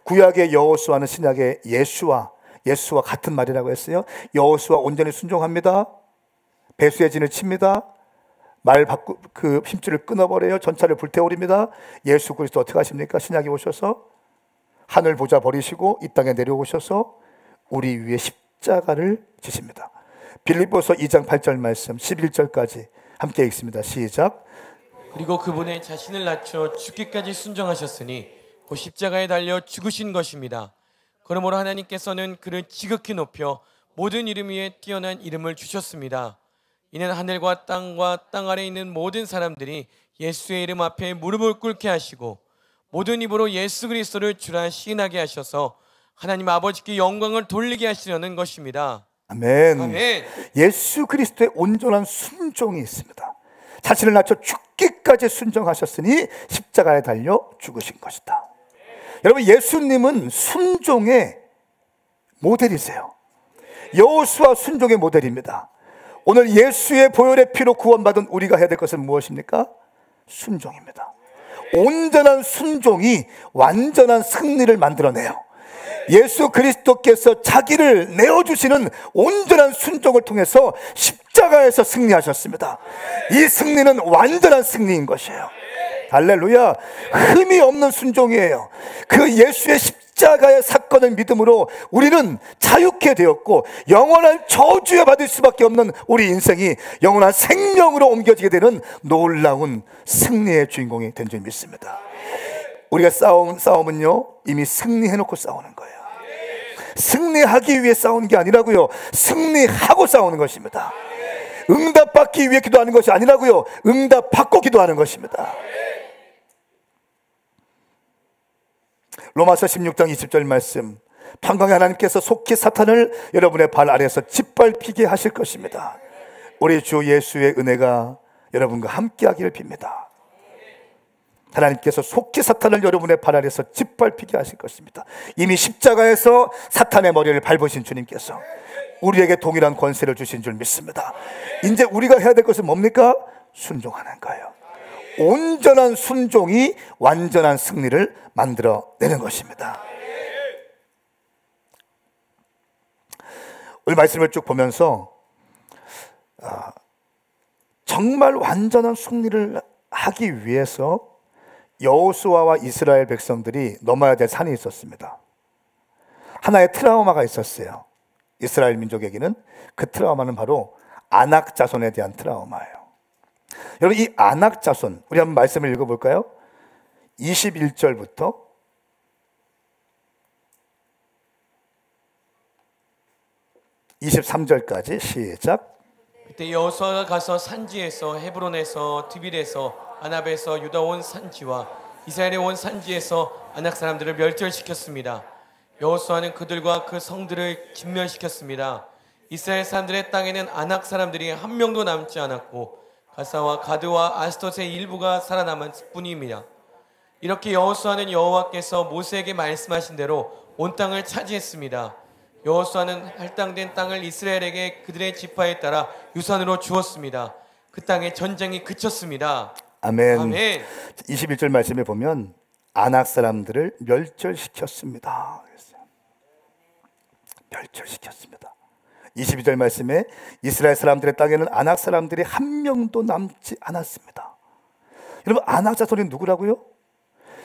구약의 여호수아는 신약의 예수와 같은 말이라고 했어요. 여호수아 온전히 순종합니다. 배수의 진을 칩니다. 그 힘줄을 끊어버려요. 전차를 불태우립니다. 예수 그리스도 어떻게 하십니까? 신약에 오셔서 하늘 보좌 버리시고 이 땅에 내려오셔서 우리 위에 십자가를 지십니다. 빌립보서 2장 8절 말씀 11절까지 함께 읽습니다. 시작. 그리고 그분의 자신을 낮춰 죽기까지 순종하셨으니 그 십자가에 달려 죽으신 것입니다. 그러므로 하나님께서는 그를 지극히 높여 모든 이름 위에 뛰어난 이름을 주셨습니다. 이는 하늘과 땅 아래에 있는 모든 사람들이 예수의 이름 앞에 무릎을 꿇게 하시고 모든 입으로 예수 그리스도를 주라 시인하게 하셔서 하나님 아버지께 영광을 돌리게 하시려는 것입니다. 아멘. 아멘. 예수 그리스도의 온전한 순종이 있습니다. 자신을 낮춰 죽기까지 순종하셨으니 십자가에 달려 죽으신 것이다. 여러분, 예수님은 순종의 모델이세요. 여호수아 순종의 모델입니다. 오늘 예수의 보혈의 피로 구원받은 우리가 해야 될 것은 무엇입니까? 순종입니다. 온전한 순종이 완전한 승리를 만들어내요. 예수 그리스도께서 자기를 내어주시는 온전한 순종을 통해서 십자가에서 승리하셨습니다. 이 승리는 완전한 승리인 것이에요. 할렐루야. 흠이 없는 순종이에요. 그 예수의 십자가의 사건을 믿음으로 우리는 자유케 되었고 영원한 저주에 받을 수밖에 없는 우리 인생이 영원한 생명으로 옮겨지게 되는 놀라운 승리의 주인공이 된 줄 믿습니다. 우리가 싸운 싸움은요, 이미 승리해놓고 싸우는 거예요. 승리하기 위해 싸우는 게 아니라고요, 승리하고 싸우는 것입니다. 응답받기 위해 기도하는 것이 아니라고요, 응답받고 기도하는 것입니다. 로마서 16장 20절 말씀, 평강의 하나님께서 속히 사탄을 여러분의 발 아래에서 짓밟히게 하실 것입니다. 우리 주 예수의 은혜가 여러분과 함께하기를 빕니다. 하나님께서 속히 사탄을 여러분의 발 아래에서 짓밟히게 하실 것입니다. 이미 십자가에서 사탄의 머리를 밟으신 주님께서 우리에게 동일한 권세를 주신 줄 믿습니다. 이제 우리가 해야 될 것은 뭡니까? 순종하는 거예요. 온전한 순종이 완전한 승리를 만들어내는 것입니다. 오늘 말씀을 쭉 보면서 정말 완전한 승리를 하기 위해서 여호수아와 이스라엘 백성들이 넘어야 될 산이 있었습니다. 하나의 트라우마가 있었어요. 이스라엘 민족에게는 그 트라우마는 바로 아낙 자손에 대한 트라우마예요. 여러분, 이 아낙 자손, 우리 한번 말씀을 읽어볼까요? 21절부터 23절까지 시작. 그때 여호수아가 가서 산지에서 헤브론에서 드빌에서 아납에서 유다 온 산지와 이스라엘의 온 산지에서 아낙 사람들을 멸절시켰습니다. 여호수아는 그들과 그 성들을 진멸시켰습니다. 이스라엘 사람들의 땅에는 아낙 사람들이 한 명도 남지 않았고 가사와 가드와 아스돗의 일부가 살아남은 뿐입니다. 이렇게 여호수아는 여호와께서 모세에게 말씀하신 대로 온 땅을 차지했습니다. 여호수아는 할당된 땅을 이스라엘에게 그들의 지파에 따라 유산으로 주었습니다. 그 땅에 전쟁이 그쳤습니다. 아멘. 아멘. 21절 말씀에 보면 아낙 사람들을 멸절시켰습니다. 멸절시켰습니다. 22절 말씀에 이스라엘 사람들의 땅에는 아낙 사람들이 한 명도 남지 않았습니다. 여러분, 아낙 자손이 누구라고요?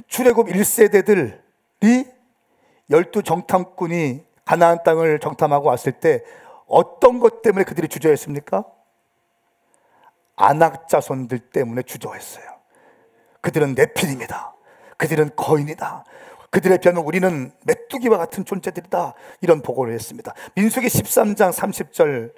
출애굽 1세대들이 12정탐꾼이 가나안 땅을 정탐하고 왔을 때 어떤 것 때문에 그들이 주저했습니까? 아낙 자손들 때문에 주저했어요. 그들은 네필입니다. 그들은 거인이다. 그들에 비하면 우리는 메뚜기와 같은 존재들이다. 이런 보고를 했습니다. 민수기 13장 30절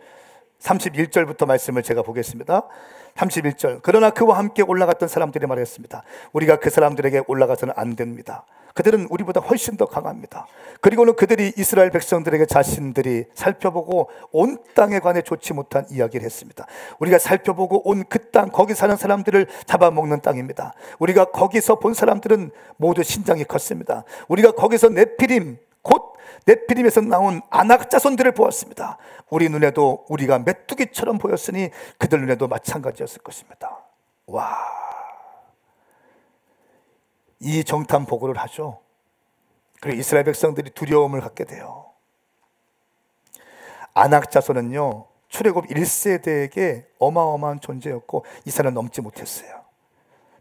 31절부터 말씀을 제가 보겠습니다. 31절. 그러나 그와 함께 올라갔던 사람들이 말했습니다. 우리가 그 사람들에게 올라가서는 안 됩니다. 그들은 우리보다 훨씬 더 강합니다. 그리고는 그들이 이스라엘 백성들에게 자신들이 살펴보고 온 땅에 관해 좋지 못한 이야기를 했습니다. 우리가 살펴보고 온 그 땅, 거기 사는 사람들을 잡아먹는 땅입니다. 우리가 거기서 본 사람들은 모두 신장이 컸습니다. 우리가 거기서 네피림, 곧 네피림에서 나온 아낙 자손들을 보았습니다. 우리 눈에도 우리가 메뚜기처럼 보였으니 그들 눈에도 마찬가지였을 것입니다. 와, 이 정탐 보고를 하죠. 그리고 이스라엘 백성들이 두려움을 갖게 돼요. 아낙 자손은요, 출애굽 1세대에게 어마어마한 존재였고 이 산을 넘지 못했어요.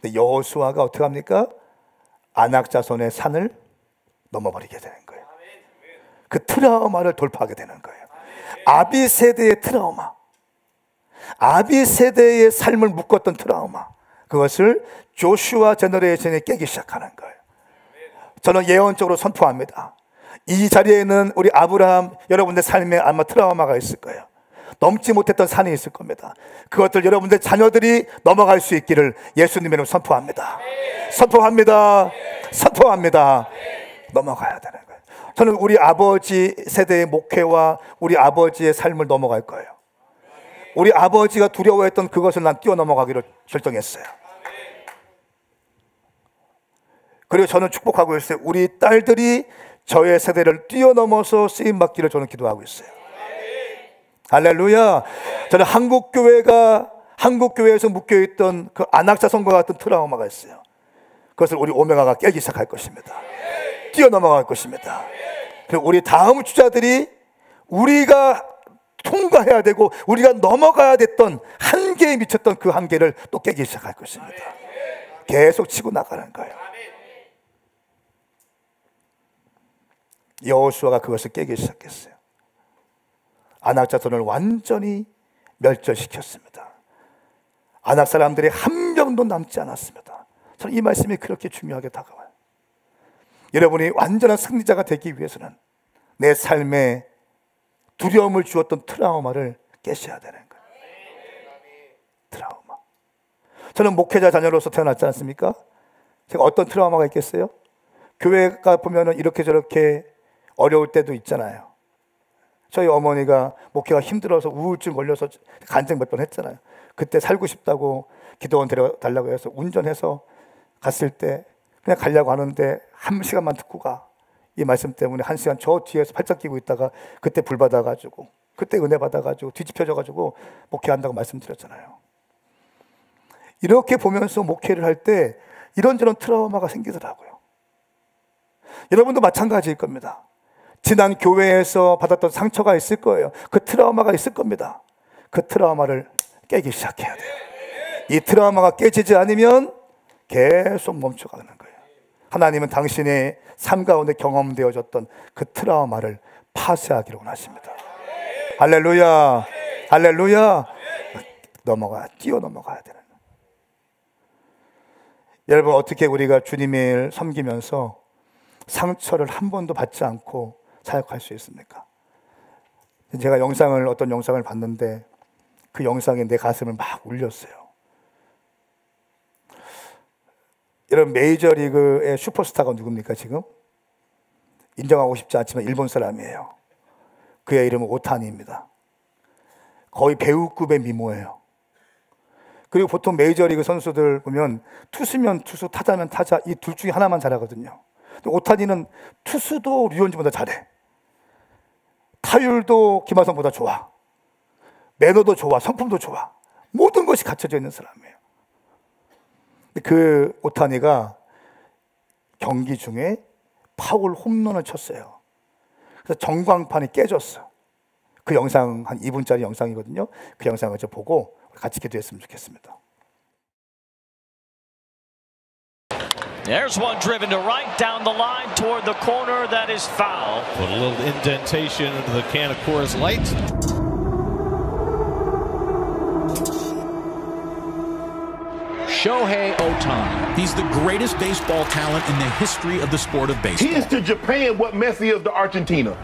근데 여호수아가 어떻게 합니까? 아낙 자손의 산을 넘어버리게 되는 거예요. 그 트라우마를 돌파하게 되는 거예요. 아비 세대의 트라우마, 아비 세대의 삶을 묶었던 트라우마, 그것을 조슈아 제너레이션이 깨기 시작하는 거예요. 저는 예언적으로 선포합니다. 이 자리에는 우리 아브라함, 여러분들 삶에 아마 트라우마가 있을 거예요. 넘지 못했던 산이 있을 겁니다. 그것들 여러분들 자녀들이 넘어갈 수 있기를 예수님의 이름으로 선포합니다. 선포합니다. 선포합니다. 넘어가야 되는 거예요. 저는 우리 아버지 세대의 목회와 우리 아버지의 삶을 넘어갈 거예요. 우리 아버지가 두려워했던 그것을 난 뛰어넘어가기로 결정했어요. 그리고 저는 축복하고 있어요. 우리 딸들이 저의 세대를 뛰어넘어서 쓰임받기를 저는 기도하고 있어요. 할렐루야. 저는 한국교회에서 묶여있던 그 안악자성과 같은 트라우마가 있어요. 그것을 우리 오메가가 깨기 시작할 것입니다. 뛰어넘어갈 것입니다. 그리고 우리 다음 주자들이 우리가 통과해야 되고 우리가 넘어가야 됐던 한계에 미쳤던 그 한계를 또 깨기 시작할 것입니다. 계속 치고 나가는 거예요. 여호수아가 그것을 깨기 시작했어요. 안악자손을 완전히 멸절시켰습니다. 안악 사람들이 한 명도 남지 않았습니다. 저는 이 말씀이 그렇게 중요하게 다가와요. 여러분이 완전한 승리자가 되기 위해서는 내 삶에 두려움을 주었던 트라우마를 깨셔야 되는 거예요. 트라우마. 저는 목회자 자녀로서 태어났지 않습니까? 제가 어떤 트라우마가 있겠어요? 교회가 보면은 이렇게 저렇게 어려울 때도 있잖아요. 저희 어머니가 목회가 힘들어서 우울증 걸려서 간증 몇 번 했잖아요. 그때 살고 싶다고 기도원 데려달라고 해서 운전해서 갔을 때 그냥 가려고 하는데 1시간만 듣고 가. 이 말씀 때문에 1시간 저 뒤에서 팔짱 끼고 있다가 그때 불 받아가지고 그때 은혜 받아가지고 뒤집혀져가지고 목회한다고 말씀드렸잖아요. 이렇게 보면서 목회를 할 때 이런저런 트라우마가 생기더라고요. 여러분도 마찬가지일 겁니다. 지난 교회에서 받았던 상처가 있을 거예요. 그 트라우마가 있을 겁니다. 그 트라우마를 깨기 시작해야 돼요. 이 트라우마가 깨지지 않으면 계속 멈춰가는 거예요. 하나님은 당신의 삶 가운데 경험되어졌던 그 트라우마를 파쇄하기를 원하십니다. 할렐루야, 할렐루야. 뛰어넘어가야 되는. 여러분, 어떻게 우리가 주님을 섬기면서 상처를 한 번도 받지 않고 사역할 수 있습니까? 제가 어떤 영상을 봤는데 그 영상이 내 가슴을 막 울렸어요. 여러분, 메이저리그의 슈퍼스타가 누굽니까 지금? 인정하고 싶지 않지만 일본 사람이에요. 그의 이름은 오타니입니다. 거의 배우급의 미모예요. 그리고 보통 메이저리그 선수들 보면 투수면 투수, 타자면 타자, 이 둘 중에 하나만 잘하거든요. 근데 오타니는 투수도 류현진보다 잘해. 타율도 김하성보다 좋아. 매너도 좋아. 성품도 좋아. 모든 것이 갖춰져 있는 사람이에요. 그 오타니가 경기 중에 파울 홈런을 쳤어요. 그래서 전광판이 깨졌어. 그 영상 한 2분짜리 영상이거든요. 그 영상을 좀 보고 같이 기도했으면 좋겠습니다. There's one driven to right down the line toward the corner. That is foul. Put a little indentation into the can of Coors Light. Shohei Ohtani. He's the greatest baseball talent in the history of the sport of baseball. He is to Japan what Messi is to Argentina.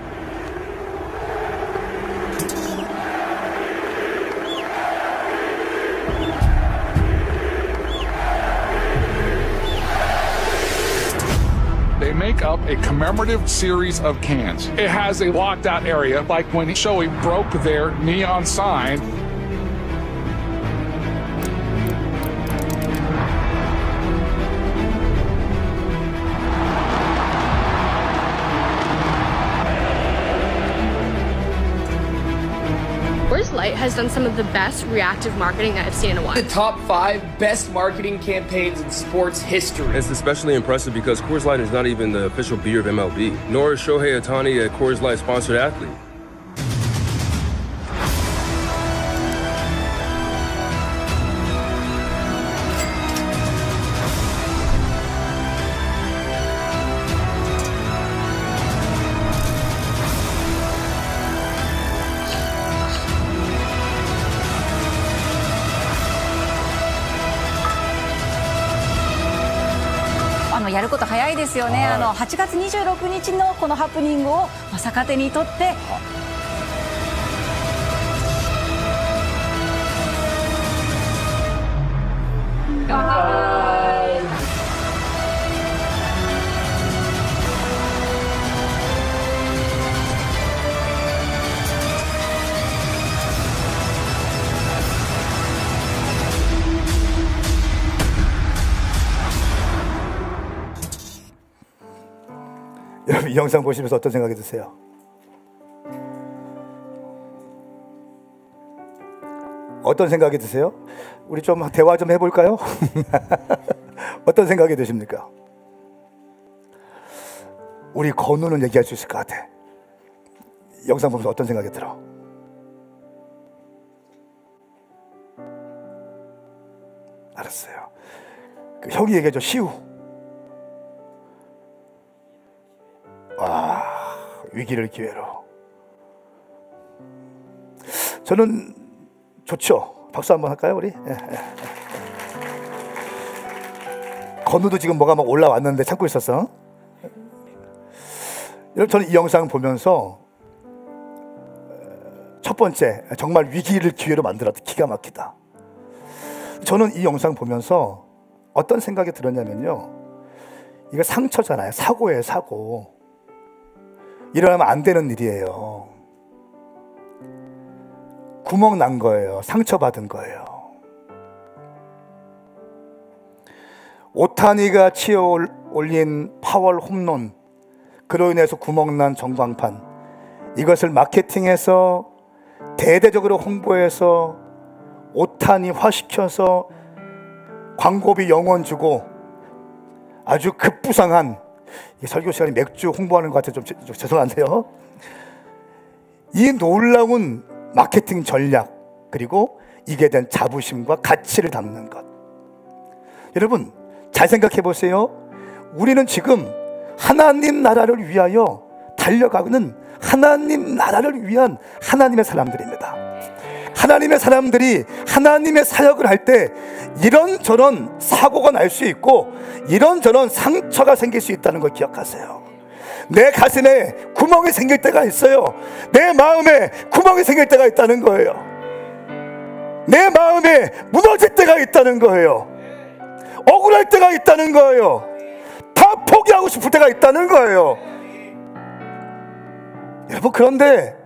They make up a commemorative series of cans. It has a locked out area, like when Shohei broke their neon sign. Coors Light has done some of the best reactive marketing that I've seen in a while. The top 5 best marketing campaigns in sports history. It's especially impressive because Coors Light is not even the official beer of MLB, nor is Shohei Ohtani a Coors Light sponsored athlete. やること早いですよね。8月26日のこのハプニングを逆手にとって。여러분 이 영상 보시면서 어떤 생각이 드세요? 어떤 생각이 드세요? 우리 좀 대화 좀 해볼까요? 어떤 생각이 드십니까? 우리 건우는 얘기할 수 있을 것 같아. 영상 보면서 어떤 생각이 들어? 알았어요. 그 형이 얘기해줘. 시우. 위기를 기회로. 저는 좋죠. 박수 한번 할까요 우리? 건우도 지금 뭐가 막 올라왔는데 참고 있었어. 여러분 저는 이 영상 보면서 첫 번째 정말 위기를 기회로 만들었다. 기가 막히다. 저는 이 영상 보면서 어떤 생각이 들었냐면요, 이거 상처잖아요. 사고예요. 사고. 일어나면 안 되는 일이에요. 구멍 난 거예요. 상처받은 거예요. 오타니가 치어 올린 파월 홈런, 그로 인해서 구멍 난 전광판, 이것을 마케팅해서 대대적으로 홍보해서 오타니화시켜서 광고비 0원 주고 아주 급부상한, 설교 시간에 맥주 홍보하는 것 같아서 좀 죄송한데요, 이 놀라운 마케팅 전략, 그리고 이게 된 자부심과 가치를 담는 것. 여러분 잘 생각해 보세요. 우리는 지금 하나님 나라를 위하여 달려가는 하나님 나라를 위한 하나님의 사람들입니다. 하나님의 사람들이 하나님의 사역을 할 때 이런저런 사고가 날 수 있고 이런저런 상처가 생길 수 있다는 걸 기억하세요. 내 가슴에 구멍이 생길 때가 있어요. 내 마음에 구멍이 생길 때가 있다는 거예요. 내 마음에 무너질 때가 있다는 거예요. 억울할 때가 있다는 거예요. 다 포기하고 싶을 때가 있다는 거예요. 여러분, 그런데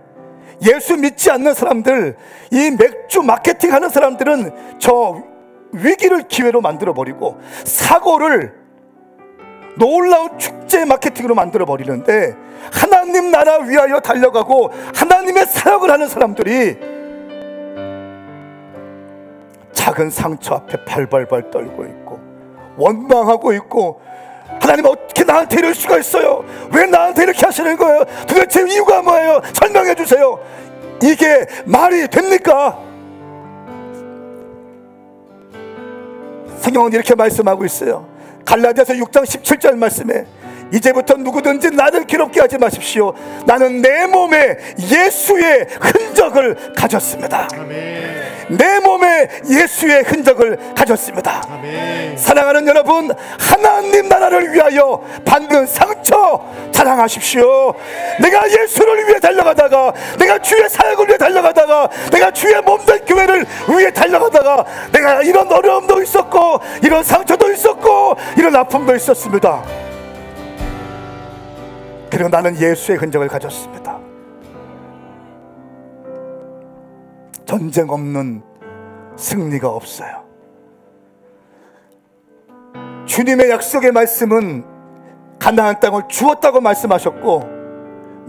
예수 믿지 않는 사람들, 이 맥주 마케팅 하는 사람들은 저 위기를 기회로 만들어버리고 사고를 놀라운 축제 마케팅으로 만들어버리는데, 하나님 나라 위하여 달려가고 하나님의 사역을 하는 사람들이 작은 상처 앞에 발발발 떨고 있고 원망하고 있고, 하나님 어떻게 나한테 이럴 수가 있어요? 왜 나한테 이렇게 하시는 거예요? 도대체 이유가 뭐예요? 설명해 주세요. 이게 말이 됩니까? 성경은 이렇게 말씀하고 있어요. 갈라디아서 6장 17절 말씀에, 이제부터 누구든지 나를 괴롭게 하지 마십시오. 나는 내 몸에 예수의 흔적을 가졌습니다. 아멘. 내 몸에 예수의 흔적을 가졌습니다. 아멘. 사랑하는 여러분, 하나님 나라를 위하여 받는 상처 자랑하십시오. 내가 예수를 위해 달려가다가, 내가 주의 사역을 위해 달려가다가, 내가 주의 몸된 교회를 위해 달려가다가 내가 이런 어려움도 있었고 이런 상처도 있었고 이런 아픔도 있었습니다. 그리고 나는 예수의 흔적을 가졌습니다. 전쟁 없는 승리가 없어요. 주님의 약속의 말씀은 가나안 땅을 주었다고 말씀하셨고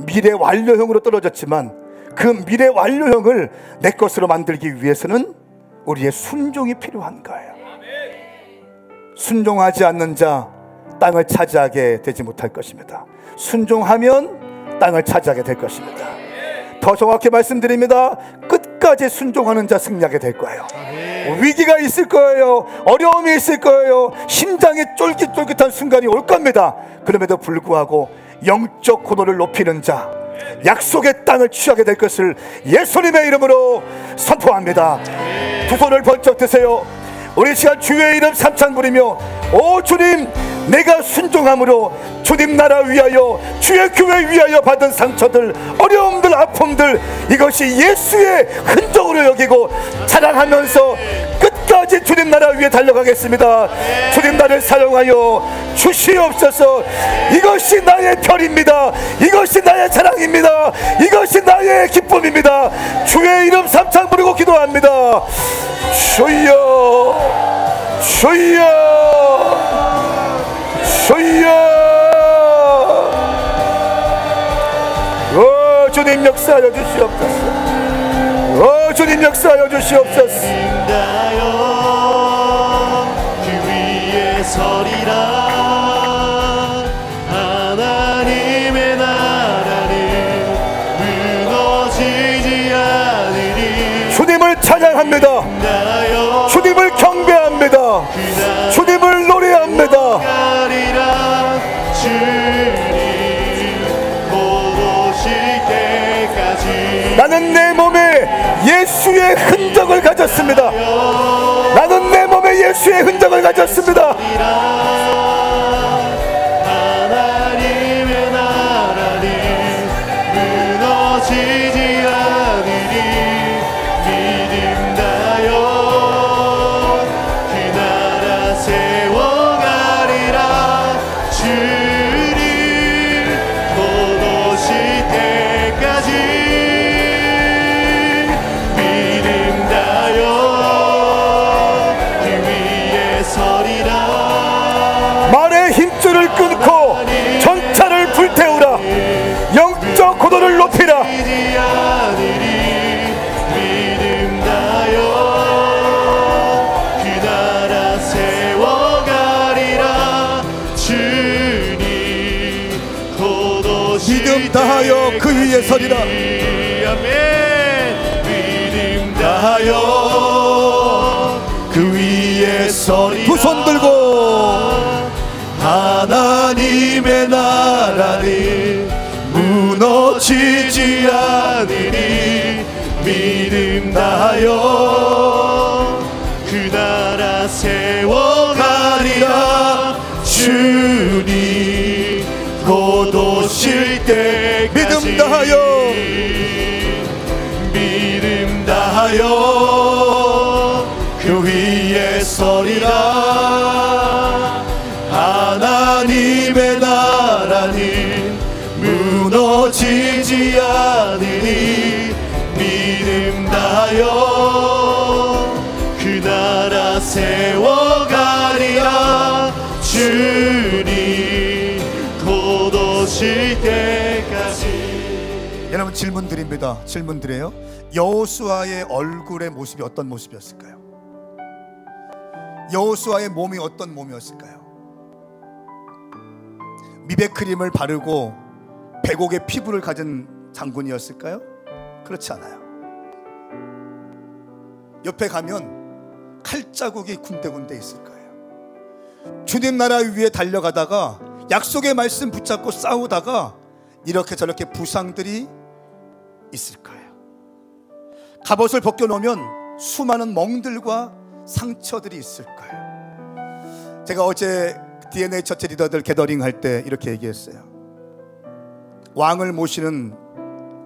미래 완료형으로 떨어졌지만 그 미래 완료형을 내 것으로 만들기 위해서는 우리의 순종이 필요한 거예요. 순종하지 않는 자 땅을 차지하게 되지 못할 것입니다. 순종하면 땅을 차지하게 될 것입니다. 더 정확히 말씀드립니다. 끝까지 순종하는 자 승리하게 될 거예요. 위기가 있을 거예요. 어려움이 있을 거예요. 심장이 쫄깃쫄깃한 순간이 올 겁니다. 그럼에도 불구하고 영적 고도를 높이는 자, 약속의 땅을 취하게 될 것을 예수님의 이름으로 선포합니다. 두 손을 번쩍 드세요. 우리 시간 주의 이름 삼창 부리며 오 주님, 내가 순종함으로 주님 나라 위하여 주의 교회 위하여 받은 상처들, 어려움들, 아픔들, 이것이 예수의 흔적으로 여기고 자랑하면서 끝까지 주님 나라 위에 달려가겠습니다. 주님 나를 사용하여 주시옵소서. 이것이 나의 별입니다. 이것이 나의 자랑입니다. 이것이 나의 기쁨입니다. 주의 이름 삼창 부르고 기도합니다. 주여, 주여, 주여. 오 주님 역사하여 주시옵소서. 오 주님 역사하여 주시옵소서. 그 위에 서리라. 하나님의 나라는 무너지지 않으리. 주님을 찬양합니다. 주님을 경배합니다. 주님을 노래합니다. 나는 내 몸에 예수의 흔적을 가졌습니다. 나는 내 몸에 예수의 흔적을 가졌습니다. 하나님의 나라는 무너지지 않으리. 믿음 다여 그 나라 세워가리라. 주님 곧 오실 때까지 말의 힘줄을 끊고 전차를 불태우라. 영적 고도를 높이라. 믿음 다여 그 나라 세워가리라. 주님 곧 오실 믿음 다하여 그 위에 서리라. 아멘. 믿음 다하여 그 위에 서리라. 두 손 들고 하나님의 나라는 무너지지 않으리. 믿음 다하여 그 나라 세워가리라. 주님 곧 오실 때까지 믿음 다하여 믿음 다하여 그 위에 서리라. 하나님의 나라는 무너지지 않으니. 믿음 다하여 그 나라 세워가리라. 주님 곧 오실 때까지. 여러분 질문 드립니다. 질문 드려요. 여호수아의 얼굴의 모습이 어떤 모습이었을까요? 여호수아의 몸이 어떤 몸이었을까요? 미백크림을 바르고 백옥의 피부를 가진 장군이었을까요? 그렇지 않아요. 옆에 가면 칼자국이 군데군데 있을 거예요. 주님 나라 위에 달려가다가 약속의 말씀 붙잡고 싸우다가 이렇게 저렇게 부상들이 있을 거예요. 갑옷을 벗겨놓으면 수많은 멍들과 상처들이 있을 거예요. 제가 어제 DNA 처치 리더들 게더링 할 때 이렇게 얘기했어요. 왕을 모시는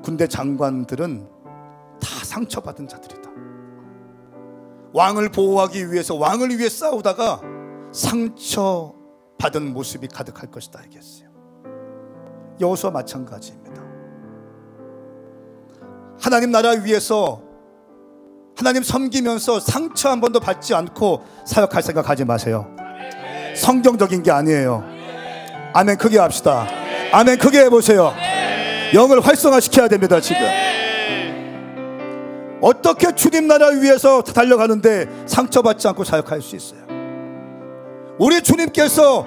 군대 장관들은 다 상처받은 자들이다. 왕을 보호하기 위해서 왕을 위해 싸우다가 상처받은 모습이 가득할 것이다 얘기했어요. 여호수아 마찬가지입니다. 하나님 나라 위해서 하나님 섬기면서 상처 한 번도 받지 않고 사역할 생각 하지 마세요. 성경적인 게 아니에요. 아멘. 크게 합시다. 아멘. 크게 해보세요. 영을 활성화시켜야 됩니다. 지금 어떻게 주님 나라 위해서 달려가는데 상처받지 않고 사역할 수 있어요? 우리 주님께서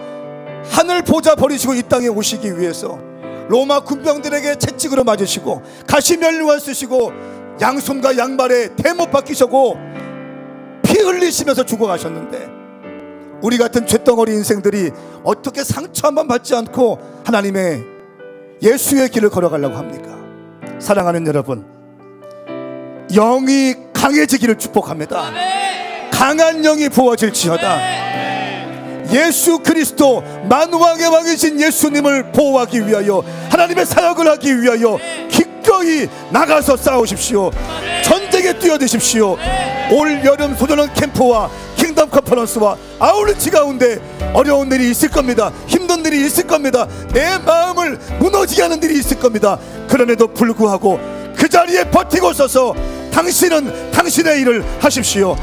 하늘 보좌 버리시고 이 땅에 오시기 위해서 로마 군병들에게 채찍으로 맞으시고 가시면류관 쓰시고 양손과 양발에 대못 박히시고 피 흘리시면서 죽어가셨는데 우리 같은 쇳덩어리 인생들이 어떻게 상처 한번 받지 않고 하나님의 예수의 길을 걸어가려고 합니까? 사랑하는 여러분, 영이 강해지기를 축복합니다. 강한 영이 부어질지어다. 예수 그리스도 만왕의 왕이신 예수님을 보호하기 위하여, 하나님의 사역을 하기 위하여 기꺼이 나가서 싸우십시오. 전쟁에 뛰어드십시오. 올 여름 소전원 캠프와 킹덤 컨퍼런스와 아울리치 가운데 어려운 일이 있을 겁니다. 힘든 일이 있을 겁니다. 내 마음을 무너지게 하는 일이 있을 겁니다. 그럼에도 불구하고 그 자리에 버티고 서서 당신은 당신의 일을 하십시오.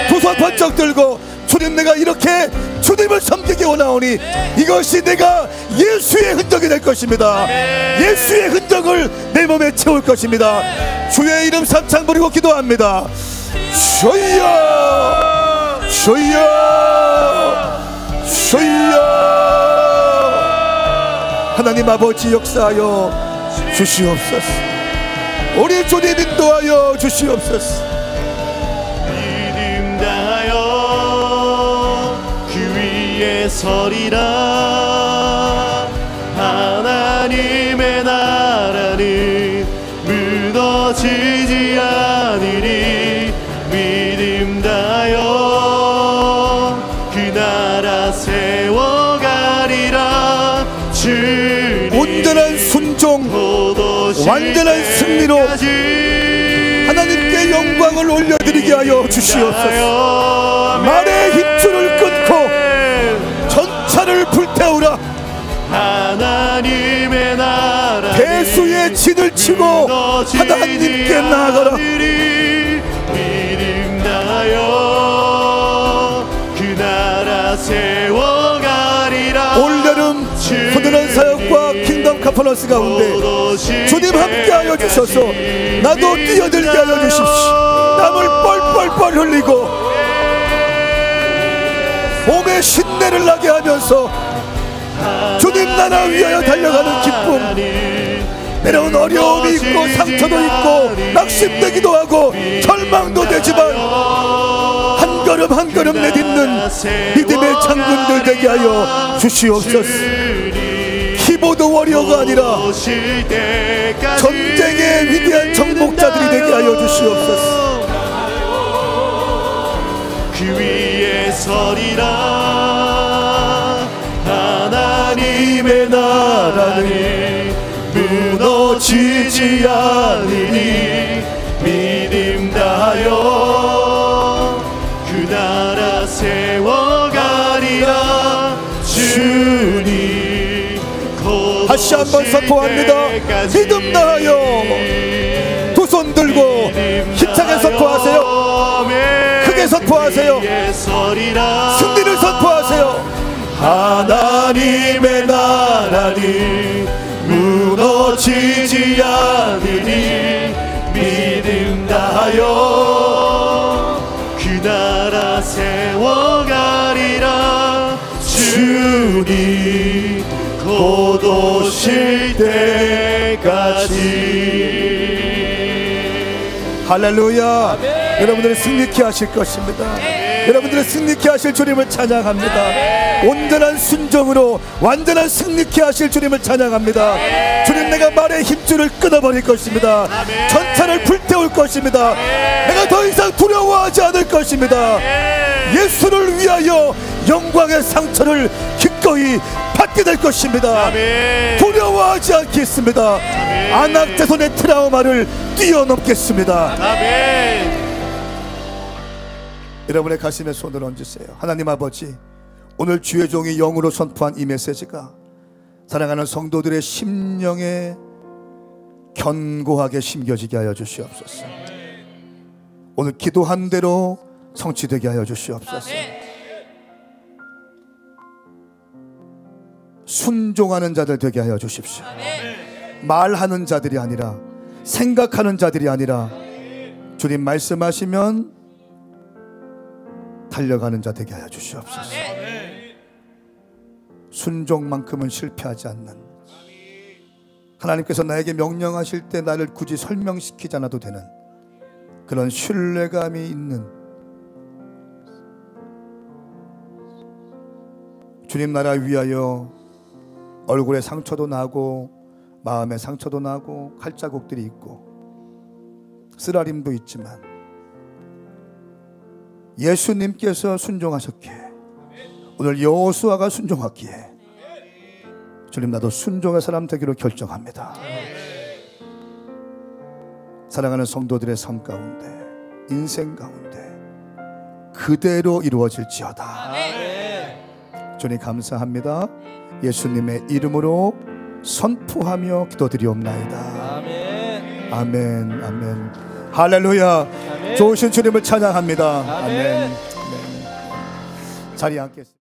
두 손 번쩍 들고, 주님, 내가 이렇게 주님을 섬기기 원하오니 이것이 내가 예수의 흔적이 될 것입니다. 예수의 흔적을 내 몸에 채울 것입니다. 주의 이름 삼창 부리고 기도합니다. 주여, 주여, 주여. 하나님 아버지 역사하여 주시옵소서. 우리 주님 인도하여 주시옵소서. 믿음 다하여 그 위에 서리라. 하나님의 나라는 무너지지 않으리. 믿음 다하여 그 나라 세워가리라. 온전한 순종, 완전한 승리로 하나님께 영광을 올려드리게 하여 주시옵소서. 말의 힘줄을 끊고 전차를 불태우라. 하나님의 나라 대수의 진을 치고 하나님께 나아가라. 믿음 다하여 그 나라 세워가리라. 올여름 소전한 사역과 킹덤 컨퍼런스 가운데 주님 함께하여 주셔서 나도 뛰어들게 하여 주십시오. 땀을 뻘뻘뻘 흘리고 몸에 신내를 나게 하면서 주님 나라 위하여 달려가는 기쁨, 때로는 어려움이 있고 상처도 있고 낙심되기도 하고 절망도 되지만 한 걸음 한 걸음 내딛는 믿음의 장군들 되게 하여 주시옵소서. 키보드 워리어가 아니라 전쟁의 위대한 정복자들이 되게 하여 주시옵소서. 그 위에 서리라. 하나님의 나라는 무너지지 않으니. 믿음 다하여 그 나라 세워가리라. 주님 다시 한번 선포합니다. 믿음 다하여 두 손 들고 힘차게 선포하세요. 크게 선포하세요. 승리를 선포하세요. 하나님의 나라는 무너지지 않으니. 믿음 다하여 그 나라 세워가리라. 주님 곧 오실 때까지. 할렐루야. 여러분들을 승리케 하실 것입니다. 여러분들을 승리케 하실 주님을 찬양합니다. 온전한 순종으로 완전한 승리케 하실 주님을 찬양합니다. 주님, 내가 말의 힘줄을 끊어버릴 것입니다. 전차를 불태울 것입니다. 내가 더 이상 두려워하지 않을 것입니다. 예수를 위하여 영광의 상처를 기꺼이 받게 될 것입니다. 두려워하지 않겠습니다. 안악자손의 트라우마를 뛰어넘겠습니다. 여러분의 가슴에 손을 얹으세요. 하나님 아버지, 오늘 주의 종이 영으로 선포한 이 메시지가 사랑하는 성도들의 심령에 견고하게 심겨지게 하여 주시옵소서. 오늘 기도한 대로 성취되게 하여 주시옵소서. 순종하는 자들 되게 하여 주십시오. 말하는 자들이 아니라, 생각하는 자들이 아니라, 주님 말씀하시면 달려가는 자 되게 하여 주시옵소서. 순종만큼은 실패하지 않는, 하나님께서 나에게 명령하실 때 나를 굳이 설명시키지 않아도 되는 그런 신뢰감이 있는 주님 나라 위하여 얼굴에 상처도 나고 마음에 상처도 나고 칼자국들이 있고 쓰라림도 있지만 예수님께서 순종하셨기에 오늘 여호수아가 순종하기에 주님 나도 순종의 사람 되기로 결정합니다. 사랑하는 성도들의 삶 가운데 인생 가운데 그대로 이루어질지어다. 주님 감사합니다. 예수님의 이름으로 선포하며 기도드리옵나이다. 아멘. 아멘. 할렐루야. 아멘. 좋으신 주님을 찬양합니다. 아멘. 아멘. 자리에 앉겠습니다.